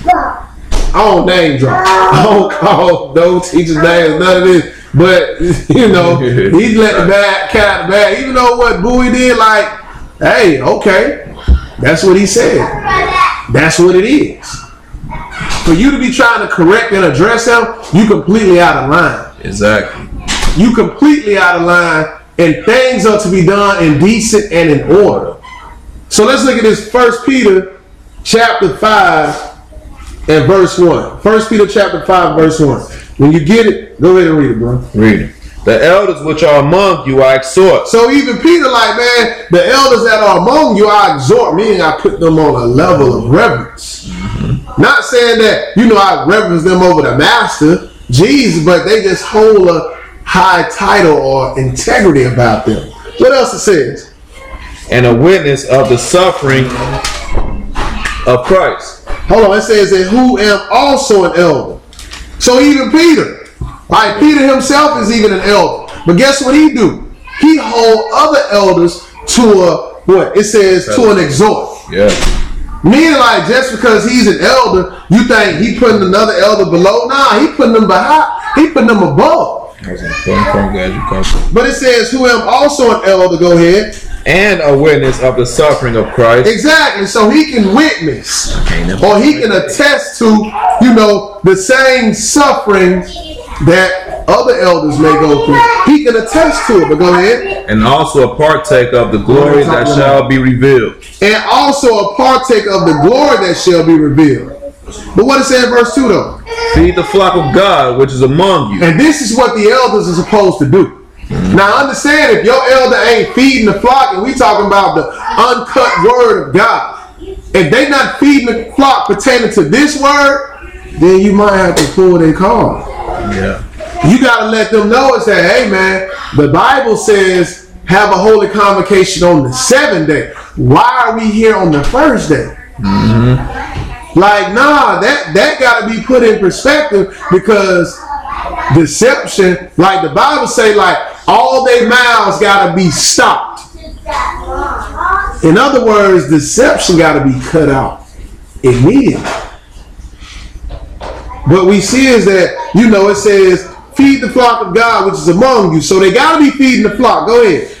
I don't name drop. I don't call no teachers names, none of this. But, you know, he's let the cat out of the bag. Even though what Bowie did, like, hey, okay, that's what he said. That's what it is. For you to be trying to correct and address him, you completely out of line. Exactly. You completely out of line, and things are to be done in decent and in order. So let's look at this 1 Peter chapter 5 and verse 1. 1 Peter chapter 5 verse 1. When you get it, go ahead and read it, bro. Read it. The elders which are among you I exhort. So even Peter, like, man, the elders that are among you I exhort, meaning I put them on a level of reverence. Not saying that, you know, I reverence them over the master, Jesus, but they just hold a high title or integrity about them. What else it says? And a witness of the suffering of Christ. Hold on, it says that who am also an elder. So even Peter, like, Peter himself is even an elder. But guess what he do? He hold other elders to a, what? It says to an exhort. Yeah. Meaning, like, just because he's an elder, you think he putting another elder below? Nah, he putting them behind. He putting them above. That was an important point, guys. You caught. But it says who am also an elder. Go ahead. And a witness of the suffering of Christ. Exactly. So he can witness, or he can attest to, you know, the same suffering that other elders may go through. He can attest to it. But go ahead. And also a partake of the glory that shall be revealed. And also a partake of the glory that shall be revealed. But what it says in verse 2 though? Feed the flock of God which is among you. And this is what the elders are supposed to do. Now understand, if your elder ain't feeding the flock, and we talking about the uncut word of God, if they not feeding the flock pertaining to this word, then you might have to pull their card. Yeah. You got to let them know and say, hey man, the Bible says have a holy convocation on the 7th day. Why are we here on the 1st day? Like, nah, that got to be put in perspective, because deception, like the Bible say, like, all their mouths got to be stopped. In other words, deception got to be cut out immediately. What we see is that, you know, it says, feed the flock of God which is among you. So they got to be feeding the flock. Go ahead.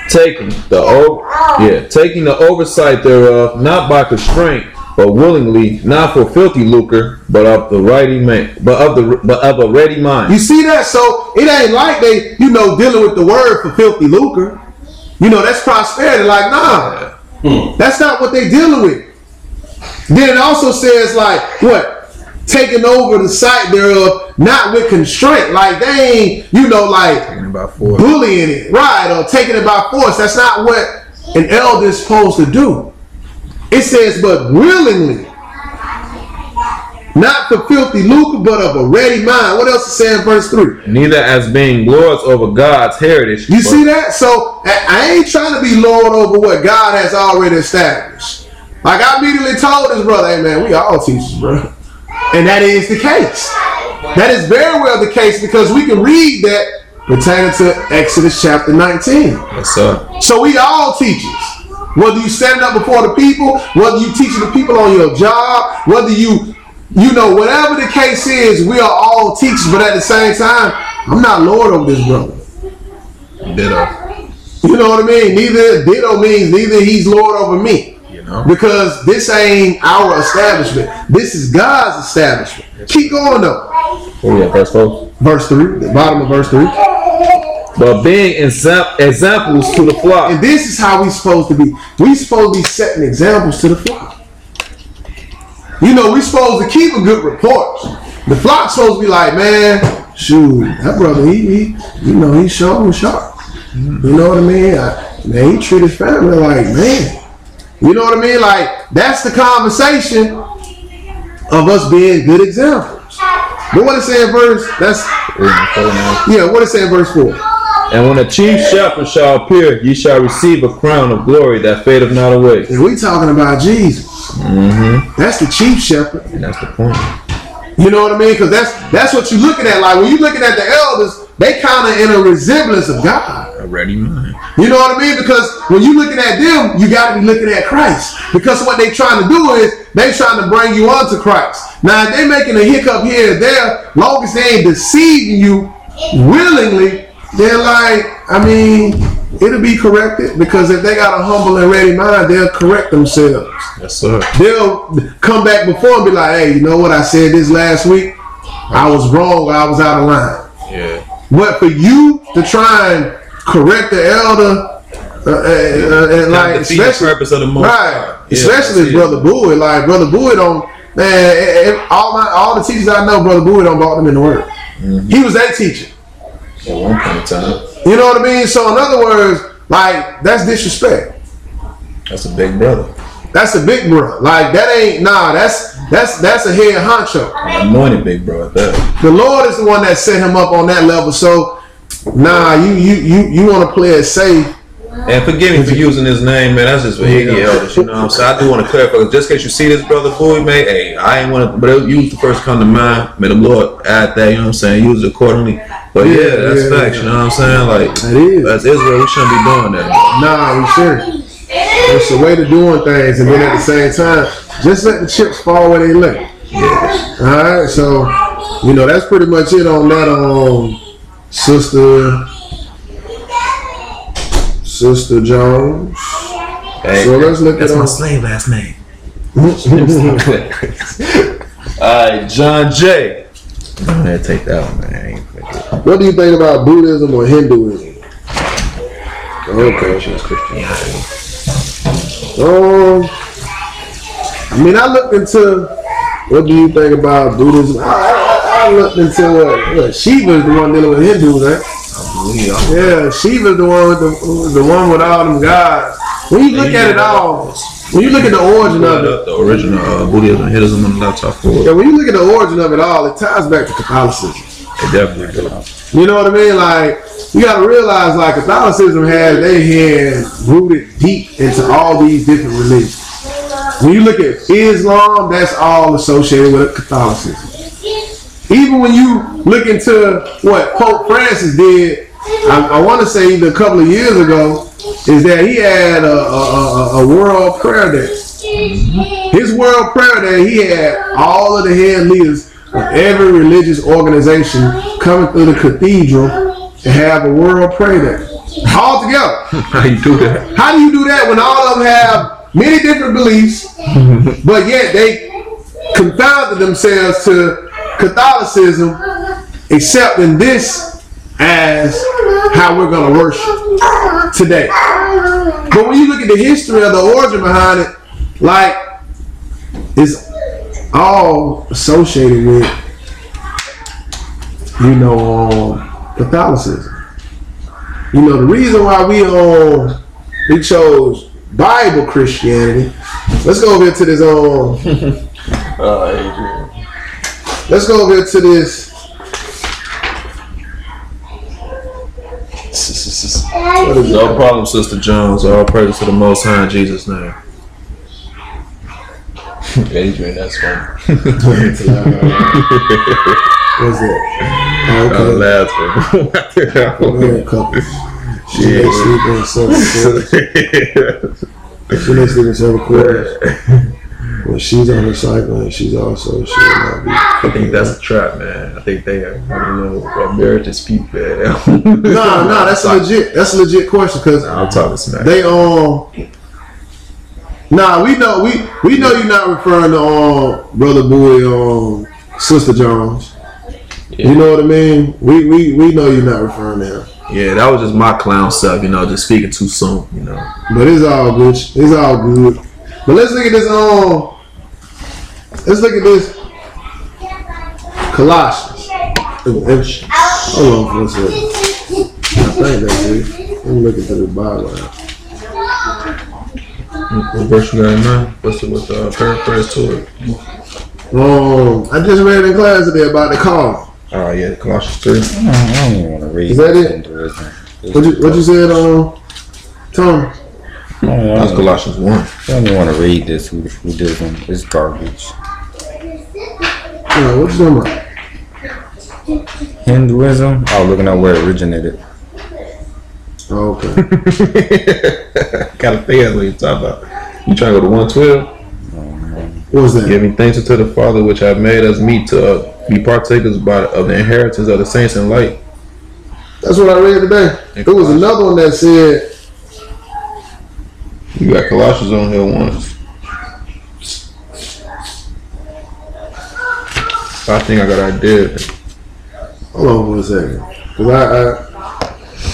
Taking the oversight thereof, not by constraint, but willingly, not for filthy lucre, but of the ready man, but of a ready mind. You see that? So it ain't like they, you know, dealing with the word for filthy lucre. You know, that's prosperity. Like, nah, that's not what they dealing with. Then it also says, like, what? Taking over the sight thereof, not with constraint. Like, they ain't, you know, like, Taking it by force. bullying it, right? Or taking it by force. That's not what an elder is supposed to do. It says, but willingly, not for filthy lucre, but of a ready mind. What else is saying in verse 3? Neither as being lords over God's heritage. You see that? So I ain't trying to be lord over what God has already established. Like I immediately told this brother, hey man, we all teachers, bro. And that is the case. That is very well the case because we can read that pertaining to Exodus chapter 19. Yes, sir. So we all teachers. Whether you stand up before the people, whether you teaching the people on your job, whether you know, whatever the case is, we are all teachers. But at the same time, I'm not Lord over this brother. Ditto. You know what I mean? Neither ditto means neither he's Lord over me. You know? Because this ain't our establishment. This is God's establishment. Keep going though. Oh yeah, verse 4. Verse 3, the bottom of verse 3. But being examples to the flock. And this is how we supposed to be. We supposed to be setting examples to the flock. You know, we supposed to keep a good report. The flock's supposed to be like, man, shoot, that brother, he he's sharp. You know what I mean? Man, he treat his family like, man. You know what I mean? Like, that's the conversation of us being good examples. But what it say in verse, what it say in verse 4? And when the chief shepherd shall appear, ye shall receive a crown of glory that fadeth not away. And we talking about Jesus. That's the chief shepherd. And that's the point. You know what I mean? Because that's what you're looking at. Like when you're looking at the elders, they kind of in a resemblance of God. A ready mind. You know what I mean? Because when you're looking at them, you got to be looking at Christ. Because what they trying to do is they trying to bring you onto Christ. Now, if they making a hiccup here and there, long as they ain't deceiving you willingly, they're like, I mean, it'll be corrected. Because if they got a humble and ready mind, they'll correct themselves. Yes, sir. They'll come back before and be like, hey, you know what I said this last week? I was wrong. I was out of line. Yeah. But for you to try and correct the elder, and like, especially the purpose of the most right, especially his brother Bowie. Like brother Bowie don't, man. All the teachers I know, brother Bowie don't brought them in the word. He was their teacher. At one point in time. You know what I mean? So in other words, like that's disrespect. That's a big brother. That's a big bro. Like that ain't that's a head honcho. An anointed big bro at that. The Lord is the one that set him up on that level. So you want to play it safe. And forgive me for using his name, man. That's just for Iggy elders, you know what I'm saying? I do want to clarify, just in case you see this brother Bowie, man, hey, I ain't want to, but you was the first come to mind. May the Lord add that, you know what I'm saying? Use it accordingly. But yeah, that's facts, you know what I'm saying? Like, that is. That's Israel, we shouldn't be doing that. Nah, we shouldn't. It's a way to doing things, and then at the same time, just let the chips fall where they lay. Yeah. Alright, so, that's pretty much it on that, Sister Jones. Hey, so let's look that's at my slave last name. Alright, John J. I'm gonna take that one, man. What do you think about Buddhism or Hinduism? Okay. I mean, I looked into what do you think about Buddhism? I looked into what Shiva is the one dealing with Hindus, right? Yeah, Shiva's the one with the one with all them gods. When you look at it all, when you look at the origin of it, the original Buddhism, Hinduism on the laptop for yeah, when you look at the origin of it all, it ties back to Catholicism. it definitely does. You know what I mean? Like, you got to realize, like, Catholicism has their hand rooted deep into all these different religions. When you look at Islam, that's all associated with Catholicism. Even when you look into what Pope Francis did, I want to say even a couple of years ago, is that he had a world prayer day. His world prayer day, he had all of the head leaders of every religious organization coming through the cathedral to have a world prayer day. All together. How you do that? How do you do that when all of them have many different beliefs, but yet they confounded themselves to Catholicism, accepting this as how we're going to worship today. But when you look at the history of the origin behind it, like, it's all associated with, Catholicism. The reason why we on We chose Bible Christianity. Let's go over here to this Adrian. let's go over here to this. What is No it? problem, Sister Jones. All praise to the Most High in Jesus' name. Adrian, that's funny. What's that? Oh, okay. Married couple. She makes sleep in 7 quarters. She makes sleep in 7 quarters. When she's on her cycle and she'll not be. I think that's a trap, man. I think they are emeritus people. Nah, that's a legit question because I'm talking smack. they Nah, we know you're not referring to Brother Bowie Sister Jones. Yeah. You know what I mean? We know you're not referring to him. Yeah, that was just my clown self, just speaking too soon, But it's all good. It's all good. But let's look at this Colossians. Hold on for a second. I think that's it. Let me look into the Bible. What verse you got in mind? What's the paraphrase to it? I just read in class today about the call. Oh yeah, Colossians 3. I don't even want to read. Is that it? What you said, Tom? That's Colossians 1. I don't even want to read this. Who did them? It's garbage. What you talking about? Hinduism? Oh, looking at where it originated. Oh, okay. Gotta think that's what you're talking about. You trying to go to 112? What was that? Giving thanks unto the Father which hath made us meet to be partakers of the inheritance of the saints in light. That's what I read today. There was another one that said, You got Colossians on here once. I think I got an idea. hold on for a second.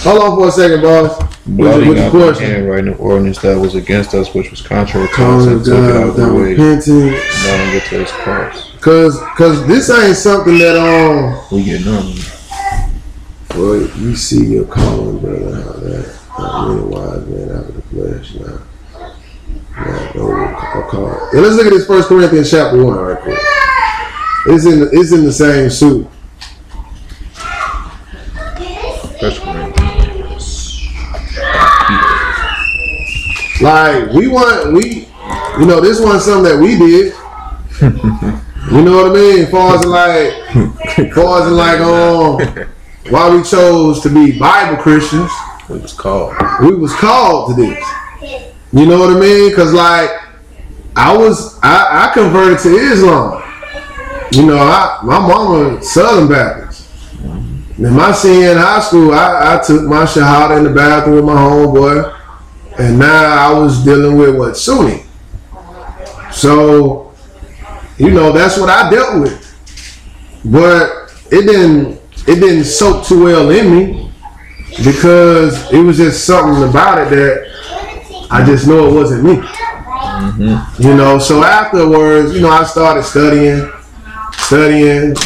Hold on for a second, boss. Blotting With the out the question. handwriting of ordinance that was against us, which was contrary to us, Calling and took it out God of the without way. repenting. Now we get to his cross. Cause this ain't something that We get numb. well, you see your calling, brother, how that not many wise men after the flesh now. Yeah, let's look at this 1 Corinthians chapter 1 right quick. It's in the same suit. First Corinthians. Like this wasn't something that we did. You know what I mean? As far as why we chose to be Bible Christians. We was called. We was called to this. You know what I mean? Cause like I converted to Islam. My mama Southern Baptist. In my senior in high school, I took my shahada in the bathroom with my homeboy, and now I was dealing with Sunni. So, that's what I dealt with. But it didn't soak too well in me because it was just something about it that I just know it wasn't me. Mm-hmm. So afterwards, I started studying, and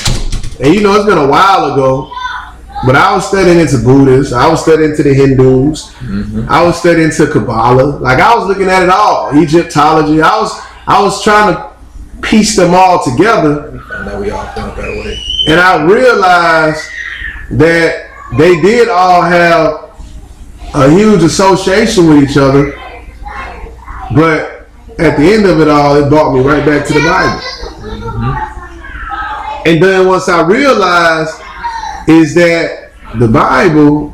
it's been a while ago, but I was studying into Buddhists, I was studying into the Hindus, I was studying into Kabbalah, like I was looking at it all, Egyptology, I was trying to piece them all together, And now we all felt that way. and I realized that they did all have a huge association with each other, but at the end of it all, it brought me right back to the Bible. And then once I realized is that the Bible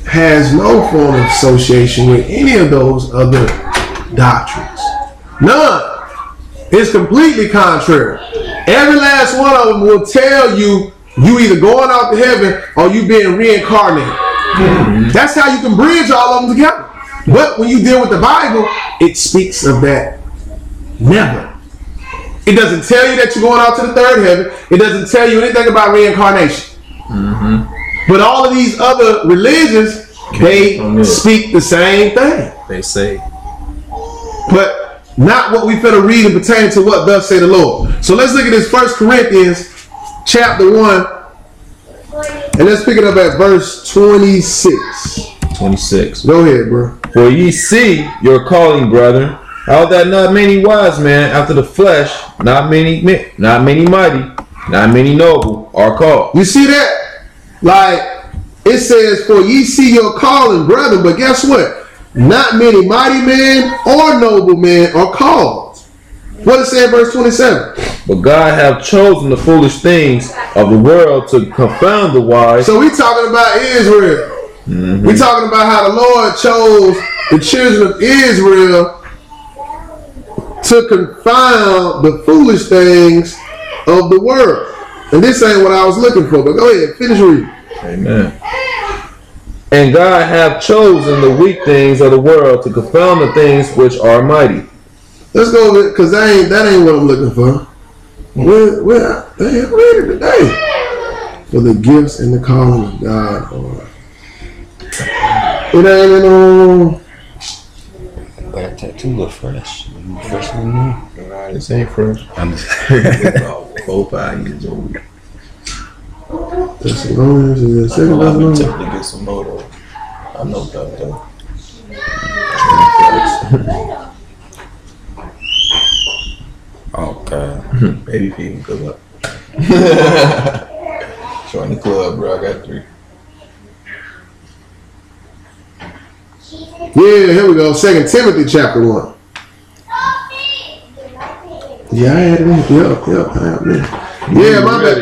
has no form of association with any of those other doctrines. None. It's completely contrary. Every last one of them will tell you either going off to heaven or you being reincarnated. That's how you can bridge all of them together. But when you deal with the Bible, it speaks of that. Never. It doesn't tell you that you're going out to the third heaven. It doesn't tell you anything about reincarnation. But all of these other religions, they speak the same thing. They say. But not what we finna read and pertain to what thus say the Lord. So let's look at this 1 Corinthians chapter 1. And let's pick it up at verse 26. 26. Go ahead, bro. For ye see your calling, brethren, how that not many wise men after the flesh, not many mighty, not many noble are called. You see that? Like, it says, for ye see your calling, brethren, but guess what? Not many mighty men or noble men are called. What it say in verse 27? But God hath chosen the foolish things of the world to confound the wise. So we talking about Israel. We talking about how the Lord chose the children of Israel to confound the foolish things of the world. And this ain't what I was looking for, but go ahead, finish reading. Amen. And God hath chosen the weak things of the world to confound the things which are mighty. Let's go with it, because that ain't what I'm looking for. Where read it today. For the gifts and the calling of God are. It ain't no. That tattoo look fresh. Fresh than me. Nah, this ain't fresh. I'm just About 4-5 years old. Thessalonians is the second I'm gonna Thessalonians. tempted to get some more though. I know that though. oh god. Baby feet, good luck. Join the club, bro. I got 3. Yeah, here we go. 2 Timothy chapter 1. Yeah, I had it in. Yep, I have it in. Yeah, my bad.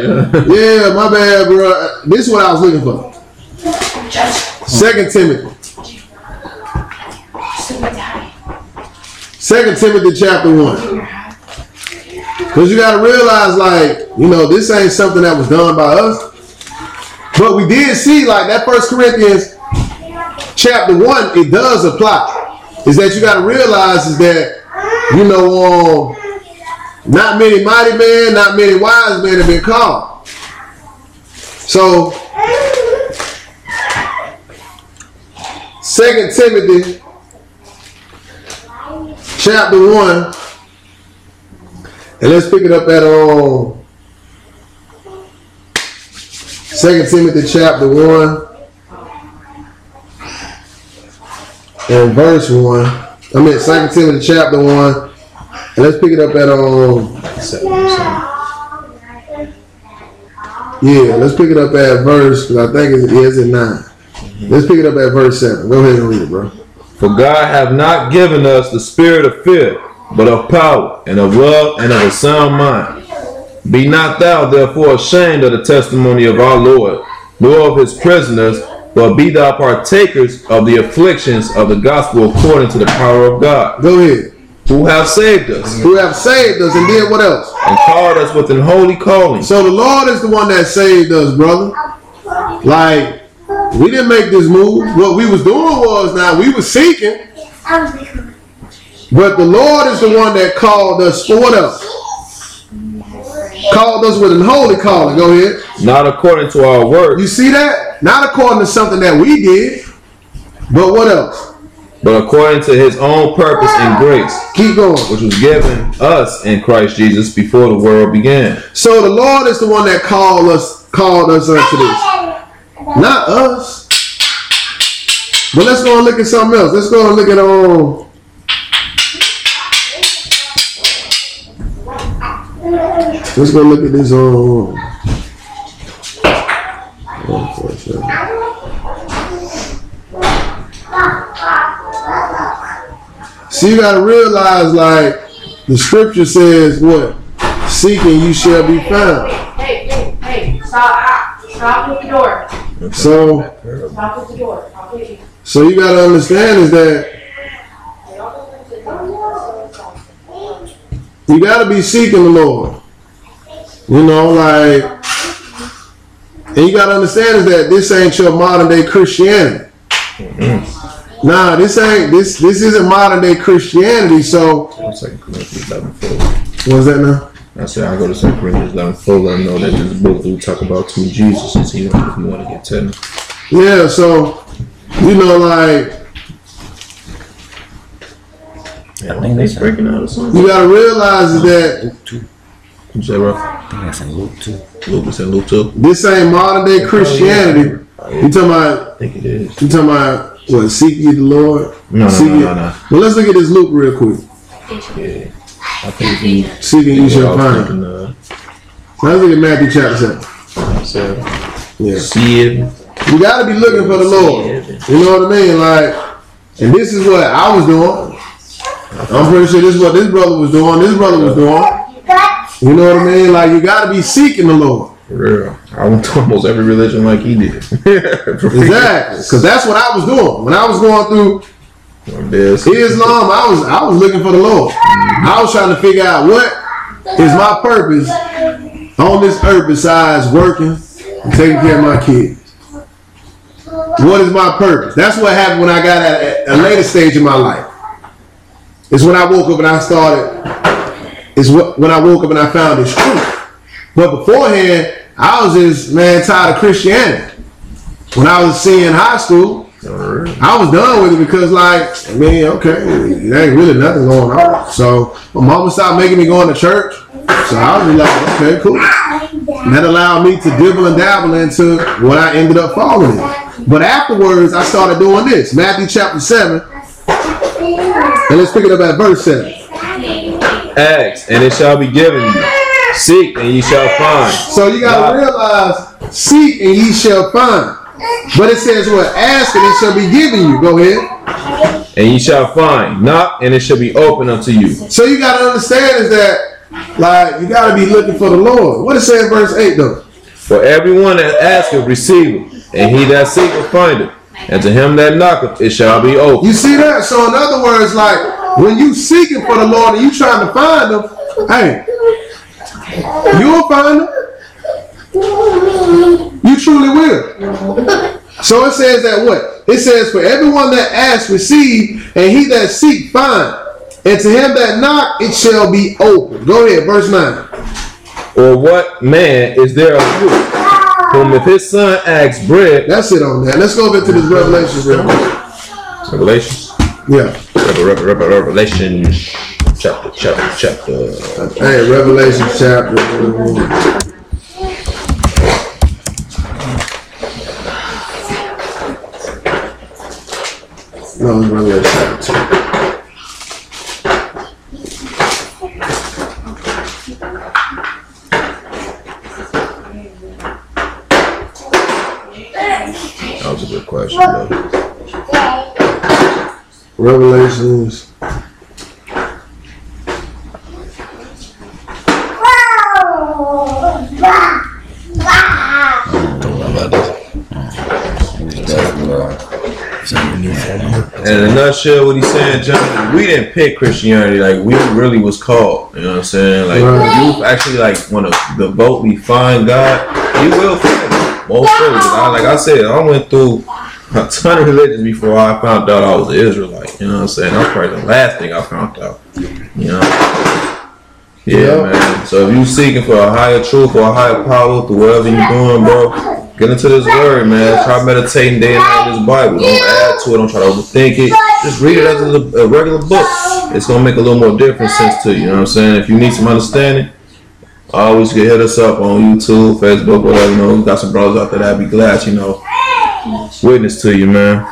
Yeah, my bad, bro. This is what I was looking for. 2 Timothy. 2 Timothy chapter 1. Because you got to realize, like, you know, this ain't something that was done by us. But we did see, like, that 1 Corinthians chapter 1, it does apply. Is that you got to realize is that, you know, not many mighty men, not many wise men have been called. So, 2 Timothy chapter 1, and let's pick it up at 2 Timothy chapter 1 and verse 1. I mean 2 Timothy chapter 1. And let's pick it up at let's pick it up at verse, because I think it is at 9. Let's pick it up at verse 7. Go ahead and read it, bro. For God hath not given us the spirit of fear, but of power, and of love, and of a sound mind. Be not thou therefore ashamed of the testimony of our Lord, nor of his prisoners, but be thou partakers of the afflictions of the gospel according to the power of God. Go ahead. Who have saved us. Who have saved us, and then what else? And called us with an holy calling. So the Lord is the one that saved us, brother. Like, we didn't make this move. What we was doing was, now we was seeking. But the Lord is the one that called us for what else? Called us with an holy calling. Go ahead. Not according to our works. You see that? Not according to something that we did. But what else? But according to his own purpose and grace. Keep going. Which was given us in Christ Jesus before the world began. So the Lord is the one that called us unto this. Not us. But let's go and look at something else. Let's go and look at let's go look at this So you gotta realize, like, the scripture says what? Seeking you shall be found. Hey, stop with the door. So Stop with the door. So you gotta understand is that you gotta be seeking the Lord. You know, like, and you gotta understand is that this ain't your modern day Christianity. Nah, this isn't modern day Christianity. So 2 Corinthians 11:4. what's that now? I said I go to 2 Corinthians 11:4. Let them know that this book we talk about two Jesuses. If you want to get technical. Yeah, so you know, like, I think that's breaking out or something. you gotta realize is that Luke 2. You said, bro? I think that's in Luke 2. Luke is in Luke 2. this ain't modern day Christianity. You talking about? I think it is. You talking about What, seek ye the Lord? No. Well, let's look at this Luke real quick. Yeah. I think he. Seek and ye shall find. Thinking, Let's look at Matthew chapter 7. Yeah. See it. You gotta be looking for the Lord. You know what I mean? Like, and this is what I was doing. I'm pretty sure this is what this brother was doing. This brother was doing. You know what I mean? Like, you gotta be seeking the Lord. For real. I went to almost every religion like he did. Exactly. Because that's what I was doing. When I was going through Islam, I was looking for the Lord. I was trying to figure out what is my purpose on this earth besides working and taking care of my kids. What is my purpose? That's what happened when I got at a later stage in my life. It's when I woke up and I when I woke up and I found this truth. But beforehand, I was just, tired of Christianity. When I was seeing high school, I was done with it because, okay, there ain't really nothing going on. So my mama stopped making me go into church. So I was like, okay, cool. And that allowed me to dibble and dabble into what I ended up falling in. But afterwards, I started doing this. Matthew chapter 7. And let's pick it up at verse 7. Ask, and it shall be given you. Seek, and ye shall find. So you got to realize, seek, and ye shall find. But it says what? Ask, and it shall be given you. Go ahead. And ye shall find. Knock, and it shall be open unto you. So you got to understand is that, you got to be looking for the Lord. What it say in verse 8, though? For everyone that asketh receiveth, and he that seeketh findeth. And to him that knocketh, it shall be open. You see that? So in other words, when you seeking for the Lord and you trying to find him, hey, you'll find him. You truly will. So it says that what? It says, for everyone that asks, receive, and he that seek, find. And to him that knock, it shall be open. Go ahead, verse 9. Or what man is there of you, whom if his son asks bread. That's it on that. Let's go into this Revelation real quick. Revelations? Yeah. Revelation chapter. Hey, Revelation chapter. No, it's Revelation chapter 2. That was a good question, though. Revelations. In a nutshell, what he's saying, John, we didn't pick Christianity. We really was called. You know what I'm saying? If you actually want to devotedly find God, you will find him. Most certainly. Like I said, I went through a ton of religions before I found out I was an Israelite. You know what I'm saying? That's probably the last thing I found out. You know? Yeah, man. So if you seeking for a higher truth or a higher power through whatever you're doing, bro, get into this word, man. Try meditating day and night in this Bible. Don't add to it. Don't try to overthink it. Just read it as a regular book. It's going to make a little more different sense to you. You know what I'm saying? If you need some understanding, always can hit us up on YouTube, Facebook, whatever. You know, we got some brothers out there that'd be glad, witness to you, man.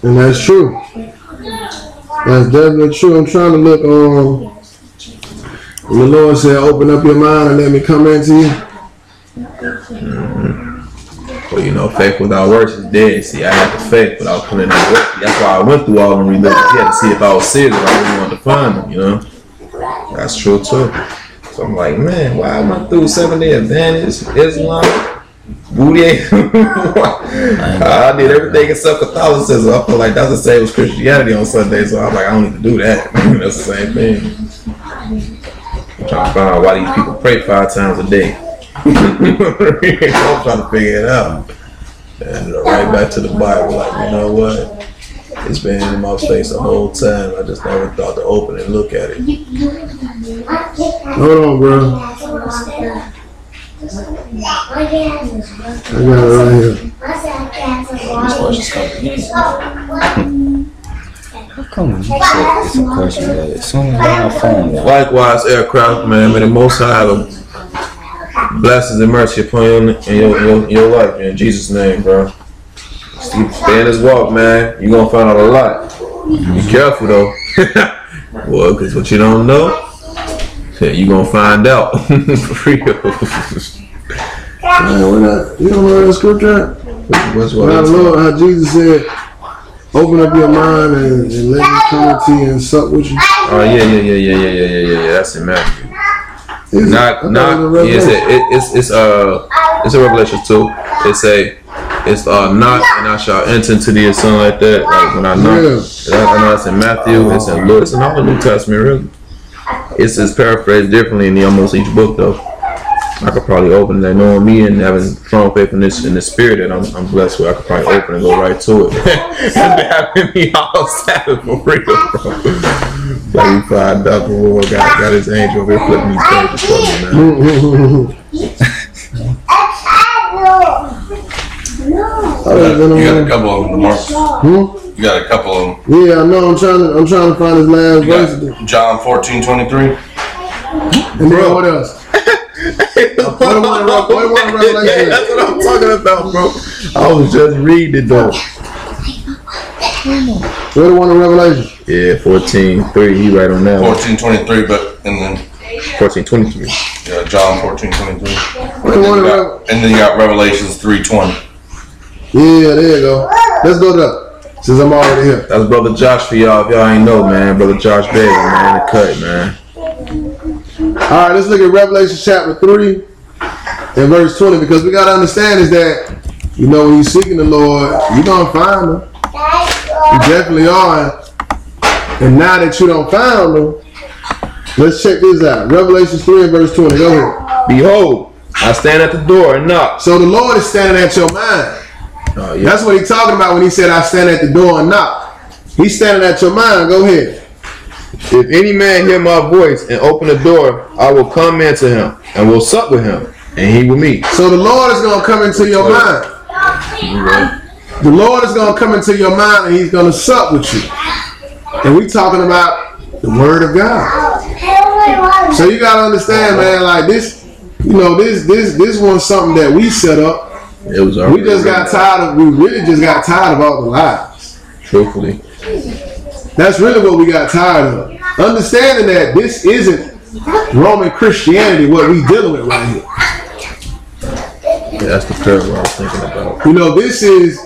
And that's true. That's definitely true. I'm trying to look on. The Lord said, open up your mind and let me come into you. Well, faith without works is dead. See, I had the faith without putting in the work. That's why I went through all them religions. He had to see if I was serious, if I really wanted to find them, That's true, too. So I'm like, man, why I went through Seventh-day Adventist, Islam, Buddhism. I did everything except Catholicism. I feel like that's the same as Christianity on Sunday. So I'm like, I don't need to do that. That's the same thing. I'm trying to find out why these people pray 5 times a day. I'm trying to figure it out. And right back to the Bible, you know what? It's been in my face the whole time. I just never thought to open and look at it. Hold on, bro. I got it right here. How come you said it's a question that as soon as my phone Likewise, aircraft, man. May the Most High have a blessings and mercy upon you in your life, in Jesus' name, bro. stay in this walk, man. You gonna find out a lot. Be careful though. Well, because what you don't know, you gonna find out. For real. You don't know that scripture? What's How the Lord, how Jesus said, open up your mind and let me come to you and sup with you. Oh yeah. That's in Matthew. It's a Revelation 2. It's knock and I shall enter into thee or something like that. Like when I knock, I know it's in Matthew. It's in Luke. It's in all the New Testament really. It's paraphrased differently in almost each book though. I could probably open that, knowing me and having strong faith in the spirit that I'm blessed with. I could probably open and go right to it. And having me all Sabbath for real, bro. Like we find out the Lord got his angel over here flipping these pages for me, man. You got a couple of them, Mark. You got a couple of them. Yeah, I know. I'm trying to find his last verse. John 14:23. And then what else? What Revelation? That's what I'm talking about, bro. I was just reading it though. What the one in Revelation? Yeah, 14:3. He right on that. 14:23, but and then 14:23. yeah, John 14:23. And then you got Revelations 3:20. Yeah, there you go. Let's go to that. Since I'm already here. That's Brother Josh for y'all. If y'all ain't know, man. Brother Josh Bailey, man. The cut, man. All right, let's look at Revelation chapter 3 and verse 20, because we got to understand is that, when you're seeking the Lord, you're going to find him. You definitely are. And now that you don't find him, let's check this out. Revelation 3 and verse 20. Go ahead. Behold, I stand at the door and knock. So the Lord is standing at your mind. Oh, yeah. That's what he's talking about when he said, I stand at the door and knock. He's standing at your mind. Go ahead. If any man hear my voice and open the door, I will come into him and will sup with him, and he with me. So the Lord is going to come into your mind. The Lord is going to come into your mind and he's going to sup with you. And we talking about the word of God. So you got to understand, man, like this, this was something that we set up. It was we really just got tired of all the lies. Truthfully. That's really what we got tired of. Understanding that this isn't Roman Christianity, what we dealing with right here. Yeah, that's the parallel I was thinking about. This is,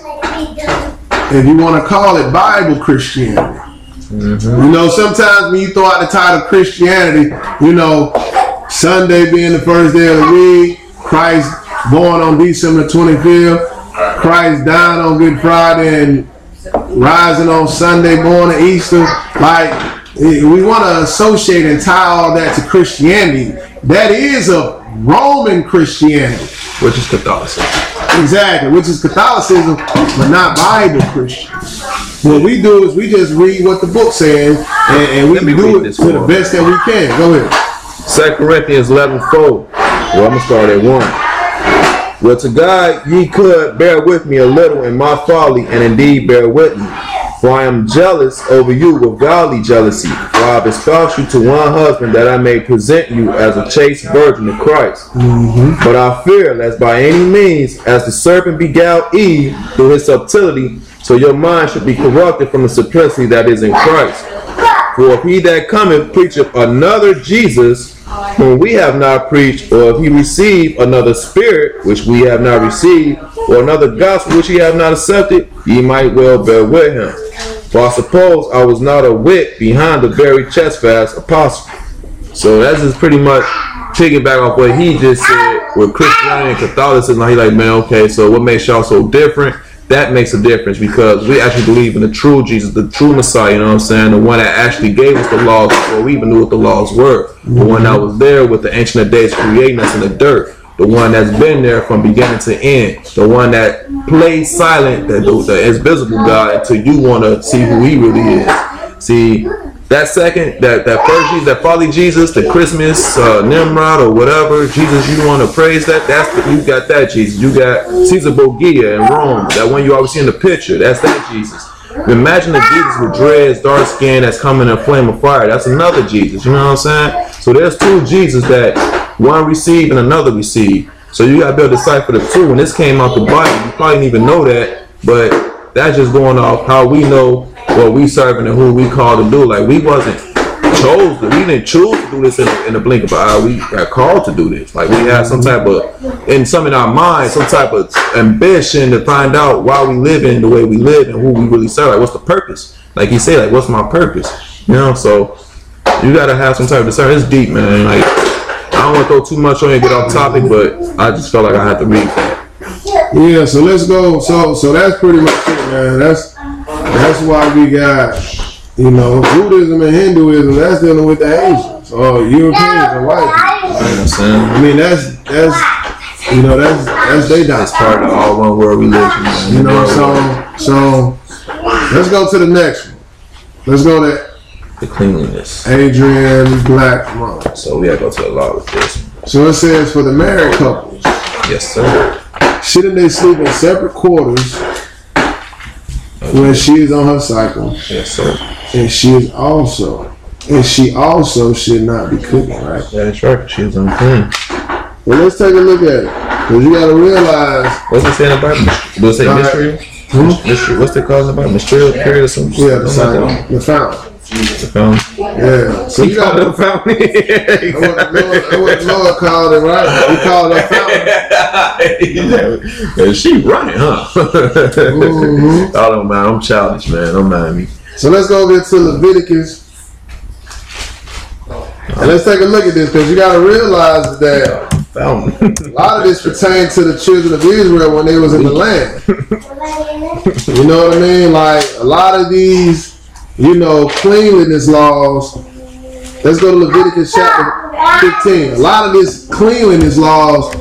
if you want to call it, Bible Christianity. Mm-hmm. Sometimes when you throw out the title Christianity, Sunday being the first day of the week, Christ born on December 25th, Christ dying on Good Friday and rising on Sunday, born at Easter. Like, we want to associate and tie all that to Christianity. That is a Roman Christianity. Which is Catholicism. Exactly, which is Catholicism, but not Bible Christian. What we do is we just read what the book says, and we do it to the best that we can. Go ahead. 2 Corinthians 11:4. Well, I'm going to start at 1. Well, to God ye could bear with me a little in my folly, and indeed bear with me. For I am jealous over you with godly jealousy. For I have espoused you to one husband, that I may present you as a chaste virgin to Christ. Mm-hmm. But I fear lest by any means, as the serpent beguiled Eve through his subtlety, so your mind should be corrupted from the simplicity that is in Christ. For if he that cometh preacheth another Jesus, whom we have not preached, or if he receive another spirit, which we have not received, or another gospel which ye have not accepted, ye might well bear with him. For I suppose I was not a whit behind the very chestfast apostle. So that's just pretty much piggyback off what he just said with Christianity and Catholicism. He like, man, okay, so what makes y'all so different? That makes a difference because we actually believe in the true Jesus, the true Messiah, you know what I'm saying? The one that actually gave us the laws before we even knew what the laws were. The one that was there with the Ancient of Days creating us in the dirt. The one that's been there from beginning to end. The one that plays silent, the invisible God, until you want to see who he really is. See, that second, that first Jesus, that Father Jesus, the Christmas, Nimrod or whatever, Jesus, you want to praise that? You got that Jesus. You got Caesar Borgia in Rome, that one you always see in the picture. That's that Jesus. Imagine a Jesus with dreads, dark skin, that's coming in a flame of fire. That's another Jesus. You know what I'm saying? So there's two Jesus that one received and another received. So you got to be able to decipher the two. When this came out the Bible, you probably didn't even know that, but that's just going off how we know what we serving and who we called to do. Like we didn't choose to do this in the blink of an eye. We got called to do this. Like we had some type of, in our minds, some type of ambition to find out why we live in the way we live and who we really serve. Like what's the purpose? Like he said, like what's my purpose? You know, so you gotta have some type of discernment. It's deep, man. Like I don't want to throw too much on you and get off topic, but I just felt like I had to read that. Yeah, so let's go. So that's pretty much it, man. That's why we got, you know, Buddhism and Hinduism. That's dealing with the Asians or Europeans and white people. I mean, that's you know, that's they die. That's part of all one world religion, man. You know, so let's go to the next one. Let's go to the cleanliness. Adrian Black Monk. So we gotta go to the law with this. So it says for the married couples. Yes, sir. Shouldn't they sleep in separate quarters when she is on her cycle? Yes, sir. And she also should not be cooking, right? That's right. She's unclean. Well, let's take a look at it. Because you got to realize. What's it saying about it? Does it say mystery? Mystery. What's it called about? Mysterious period or something? Yeah, the cycle. The fountain. The fountain. Yeah. So you got the fountain. what the Lord called it, right? He called it a fountain. Yeah, she right, huh? Mm-hmm. I don't mind. I'm childish, man. Don't mind me. So let's go over to Leviticus. And let's take a look at this, because you got to realize that a lot of this pertains to the children of Israel when they was in the land. You know what I mean? Like a lot of these, you know, cleanliness laws. Let's go to Leviticus chapter 15. A lot of this cleanliness laws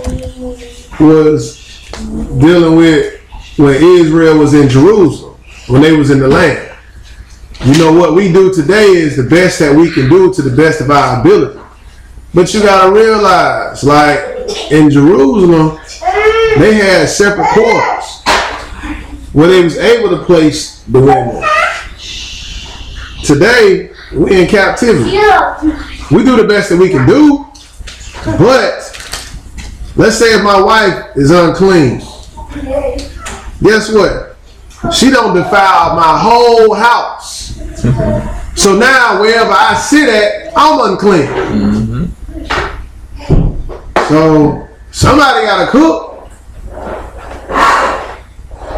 was dealing with when Israel was in Jerusalem, when they was in the land. You know, what we do today is the best that we can do to the best of our ability. But you gotta realize, like in Jerusalem, they had separate quarters where they was able to place the women. Today, we in captivity. We do the best that we can do, but let's say if my wife is unclean, guess what? She don't defile my whole house. So now wherever I sit at, I'm unclean. So somebody gotta cook.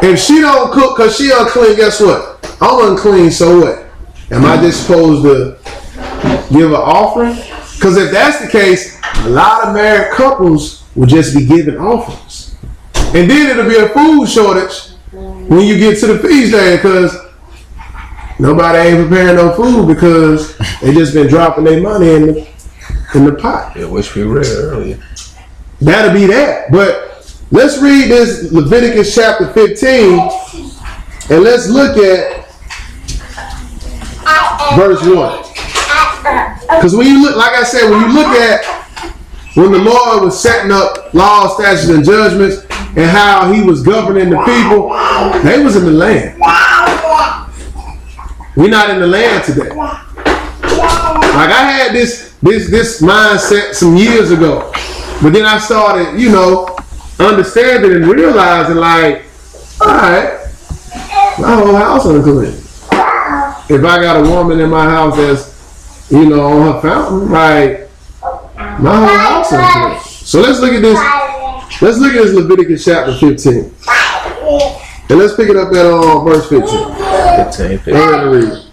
If she don't cook because she unclean, guess what? I'm unclean, so what? Am I just supposed to give an offering? Because if that's the case, a lot of married couples will just be giving offerings. And then it'll be a food shortage when you get to the feast day, because nobody ain't preparing no food because they just been dropping their money in the pot. Yeah, which we read earlier. That'll be that. But let's read this Leviticus chapter 15 and let's look at verse 1. Because when you look, like I said, when you look at when the Lord was setting up laws, statutes, and judgments, and how he was governing the people, they was in the land. We're not in the land today. Like I had this mindset some years ago, but then I started, you know, understanding and realizing, like, all right, my whole house unclean. If I got a woman in my house that's, you know, on her fountain, like, my whole house unclean. So let's look at this. Let's look at this Leviticus chapter 15. And let's pick it up at verse 15. 15. Read.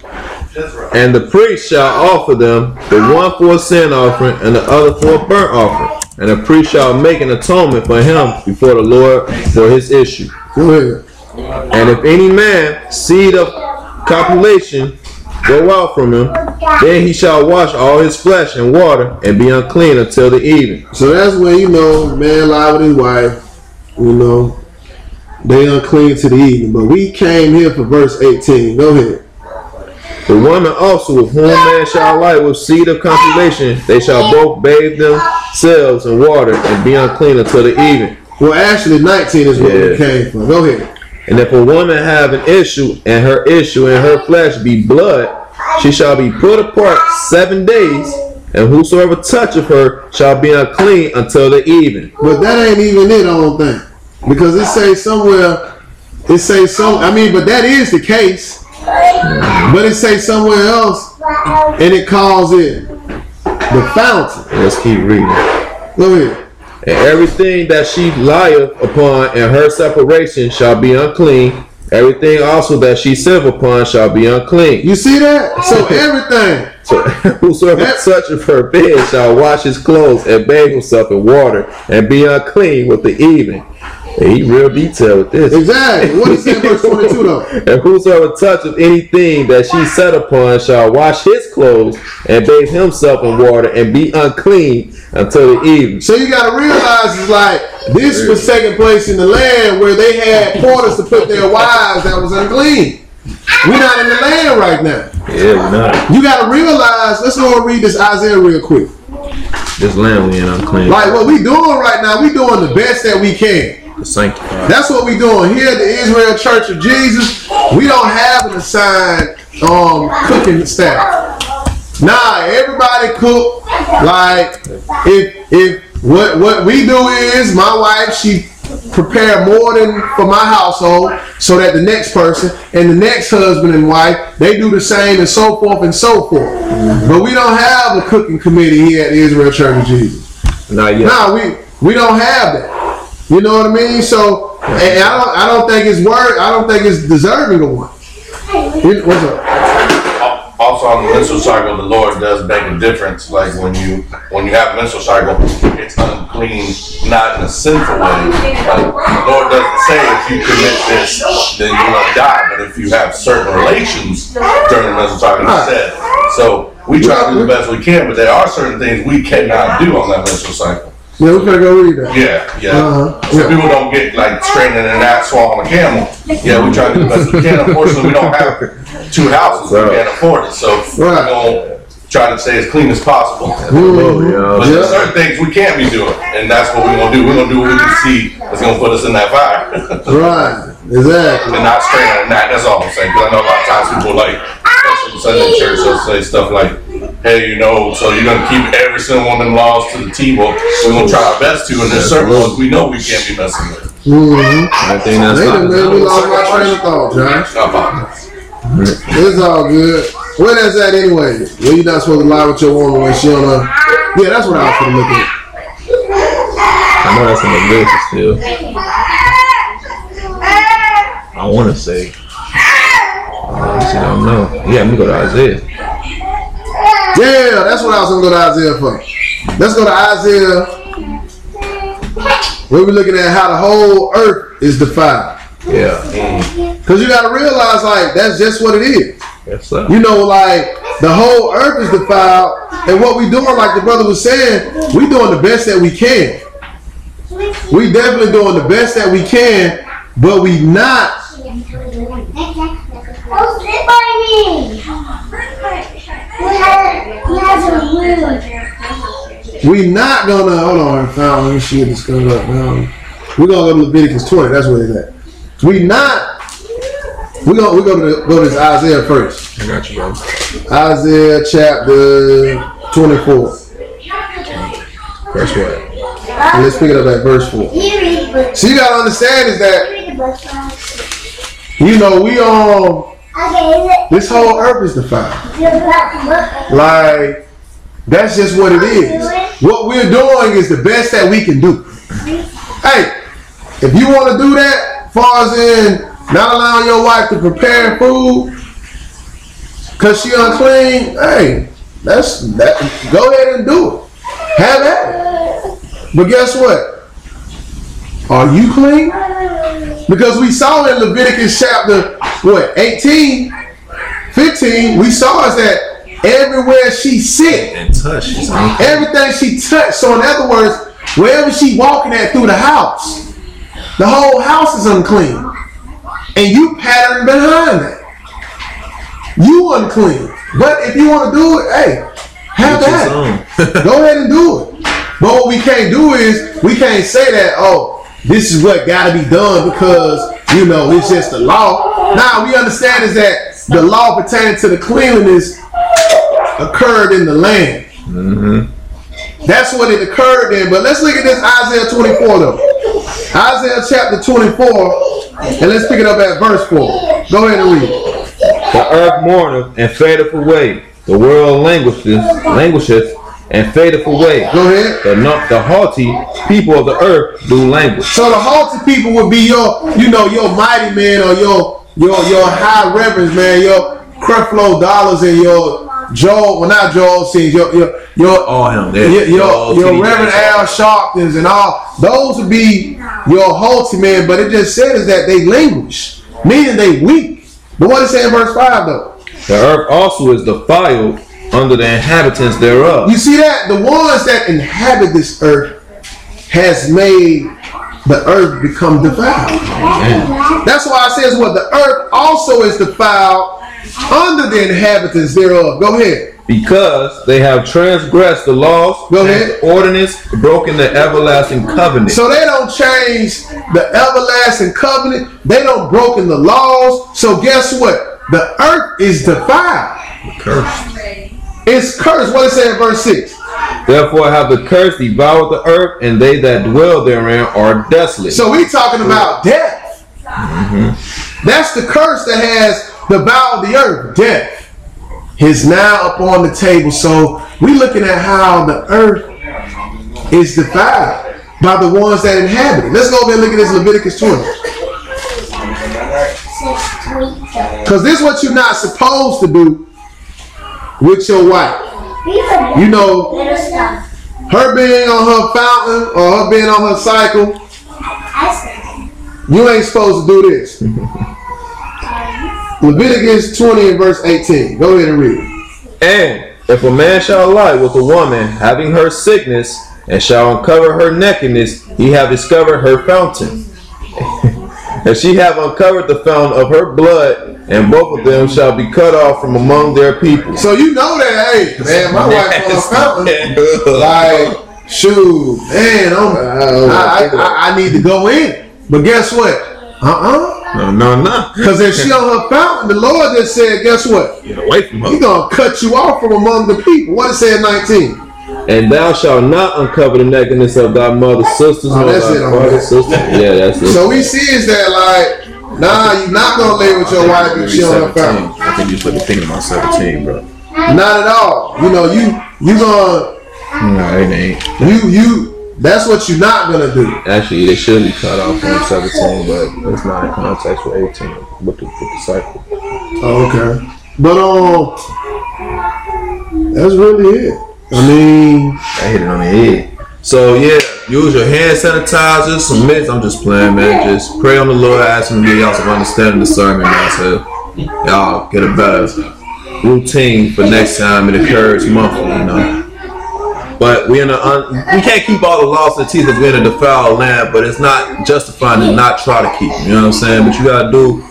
And the priest shall offer them, the one for a sin offering and the other for a burnt offering. And the priest shall make an atonement for him before the Lord for his issue. Go ahead. And if any man seed of copulation go out from him, then he shall wash all his flesh in water and be unclean until the evening. So that's when, you know, man lie with his wife, you know, they unclean to the evening. But we came here for verse 18. Go ahead. The woman also with whom man shall lie with seed of copulation, they shall both bathe themselves in water and be unclean until the evening. Well, actually 19 is where we came from. Go ahead. And if a woman have an issue, and her issue in her flesh be blood, she shall be put apart 7 days, and whosoever toucheth her shall be unclean until the evening. But that ain't even it, I don't think. Because it says somewhere It says so. I mean, but that is the case. But it says somewhere else, and it calls it the fountain. Let's keep reading. Go ahead. And everything that she lieth upon in her separation shall be unclean. Everything also that she sitteth upon shall be unclean. You see that? So everything. So whosoever toucheth her bed shall wash his clothes and bathe himself in water and be unclean with the evening. And he real detailed with this. Exactly. What is it in verse 22 though? And whosoever toucheth anything that she set upon shall wash his clothes and bathe himself in water and be unclean until the evening. So you got to realize it's like this was taking place in the land where they had quarters to put their wives that was unclean. We're not in the land right now. Yeah, we're not. You got to realize, let's go and read this Isaiah real quick. This land we ain't unclean. Like what we doing right now, we doing the best that we can. Sanctified. That's what we doing here at the Israel Church of Jesus. We don't have an assigned cooking staff. Nah, everybody cook. Like if what we do is my wife, she prepare more than for my household so that the next person and the next husband and wife, they do the same and so forth and so forth. But we don't have a cooking committee here at the Israel Church of Jesus. Not yet. Nah, we don't have that. You know what I mean? So, and I don't think it's I don't think it's deserving of one. What's up? Also on the menstrual cycle, the Lord does make a difference. Like when you have a menstrual cycle, it's unclean, not in a sinful way. Like the Lord doesn't say if you commit this, then you're gonna die. But if you have certain relations during the menstrual cycle, He said. So we try to do the best we can, but there are certain things we cannot do on that menstrual cycle. Yeah, we're gonna go read that. Yeah. So people don't get like straining and not swallowing a camel. Yeah, we try to do the best we can. Unfortunately, we don't have 2 houses. We can't afford it. So we're gonna try to stay as clean as possible. But there's certain things we can't be doing, and that's what we're gonna do. We're gonna do what we can see that's gonna put us in that fire. Right. Exactly. And not straining and not. That's all I'm saying. Because I know a lot of times people like, especially in Sunday church, they'll say stuff like, hey, so you're going to keep every single one of them laws to the T. Well, we're going to try our best to, and there's certain ones we know we can't be messing with. I think that's man, we lost my train of thought, Josh. It's all good. Where that's at anyway? Well, you're not supposed to lie with your woman when she on a... Yeah, that's what I was going to look at. I know that's in the list still. I want to say. I don't know. Yeah, let me go to Isaiah. Yeah, that's what I was going to go to Isaiah for. Let's go to Isaiah. Where we're looking at how the whole earth is defiled. Yeah. Because you got to realize, like, that's just what it is. Yes, sir. You know, like, the whole earth is defiled. And what we doing, like the brother was saying, we doing the best that we can. We definitely doing the best that we can, but we not. We not gonna, hold on, let me see if this comes up now. We're gonna go to Leviticus 20, that's where it's at. We're gonna go to this Isaiah first. I got you, bro. Isaiah chapter 24. Verse what? And let's pick it up at verse 4. So you gotta understand is that, you know, we on, this whole earth is defiled. Like, that's just what it is. What we're doing is the best that we can do. Hey, if you want to do that, as far as in not allowing your wife to prepare food because she unclean, hey, that's that. Go ahead and do it. Have at it. But guess what? Are you clean? Because we saw in Leviticus chapter 18, 15, we saw is that everywhere she sit And touch. everything she touched. So in other words, wherever she walking at through the house, the whole house is unclean. And you pattern behind that. You unclean. But if you want to do it, hey, have that. Go ahead and do it. But what we can't do is, we can't say that, oh, this is what got to be done because, you know, it's just the law. Now, we understand is that the law pertaining to the cleanliness occurred in the land. Mm-hmm. That's what it occurred in. But let's look at this Isaiah 24 though. Isaiah chapter 24 And let's pick it up at verse 4. Go ahead and read it. The earth mourneth and fadeth away. The world languisheth and fadeth away. Go ahead. The haughty people of the earth do languish. So the haughty people would be your mighty man, or your high reverence man, your Creflo Dollars and your Joel, well not Joel Sings, your Reverend Al Sharptons and all. Those would be your haughty man, but it just says that they languish, meaning they weak. But what it say in verse 5 though? The earth also is defiled under the inhabitants thereof. You see that? The ones that inhabit this earth has made the earth become defiled. Amen. That's why it says what? The earth also is defiled under the inhabitants thereof. Go ahead. Because they have transgressed the laws, Go ahead. the ordinance, broken the everlasting covenant. So they don't change the everlasting covenant. They don't broken the laws. So guess what? The earth is defiled. Cursed. It's cursed. What it say in verse 6? Therefore have the curse devoured the earth, and they that dwell therein are desolate. So we talking about death. That's the curse that has devoured the earth. Death is now upon the table. So we looking at how the earth is defiled by the ones that inhabit it. Let's go over and look at this Leviticus 20. Because this is what you're not supposed to do with your wife. You know, her being on her fountain or her being on her cycle, you ain't supposed to do this. Leviticus 20 and verse 18. Go ahead and read it. And if a man shall lie with a woman having her sickness, and shall uncover her nakedness, he have discovered her fountain. And she have uncovered the fountain of her blood, and both of them shall be cut off from among their people. So you know that, hey, man, my wife on her fountain. Like, shoot, man, I need to go in. But guess what? No. Because if she on her fountain, the Lord just said, guess what? Get away from her. He's going to cut you off from among the people. What it say in 19? And thou shalt not uncover the nakedness of thy mother's sisters, nor that's thy it, father's sisters. Yeah, that's it. So we see is that like, nah, you're not going to lay with your wife if she on her fountain. I think you should be thinking about 17, bro. Not at all. You know, you gonna, No, it ain't. that's what you're not going to do. Actually, they should be cut off from 17, but it's not in context with 18 with the cycle. Oh, okay. But that's really it. I mean, I hit it on the head. So yeah, use your hand sanitizers, some mints. I'm just playing, man. Just pray on the Lord, ask Him to give y'all some understanding discernment, man. So y'all get a better routine for next time. It occurs monthly, you know. But we can't keep all the laws and teeth because we're in a defiled land. But it's not justifying to not try to keep them. You know what I'm saying? But you gotta do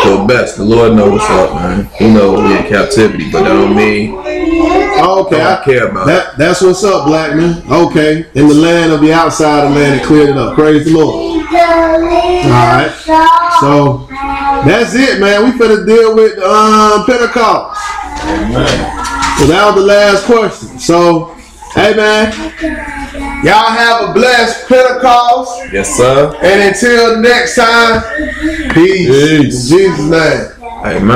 your best. The Lord knows what's up, man. He knows we're in captivity, but that don't mean okay, I care about that. That's what's up, black man. Okay, in the land of the outsider man, it cleared it up. Praise the Lord. All right, so that's it, man. We finna deal with Pentecost. So that was the last question. So, hey, man, y'all have a blessed Pentecost. Yes, sir. And until next time, peace. In Jesus' name. Hey, man.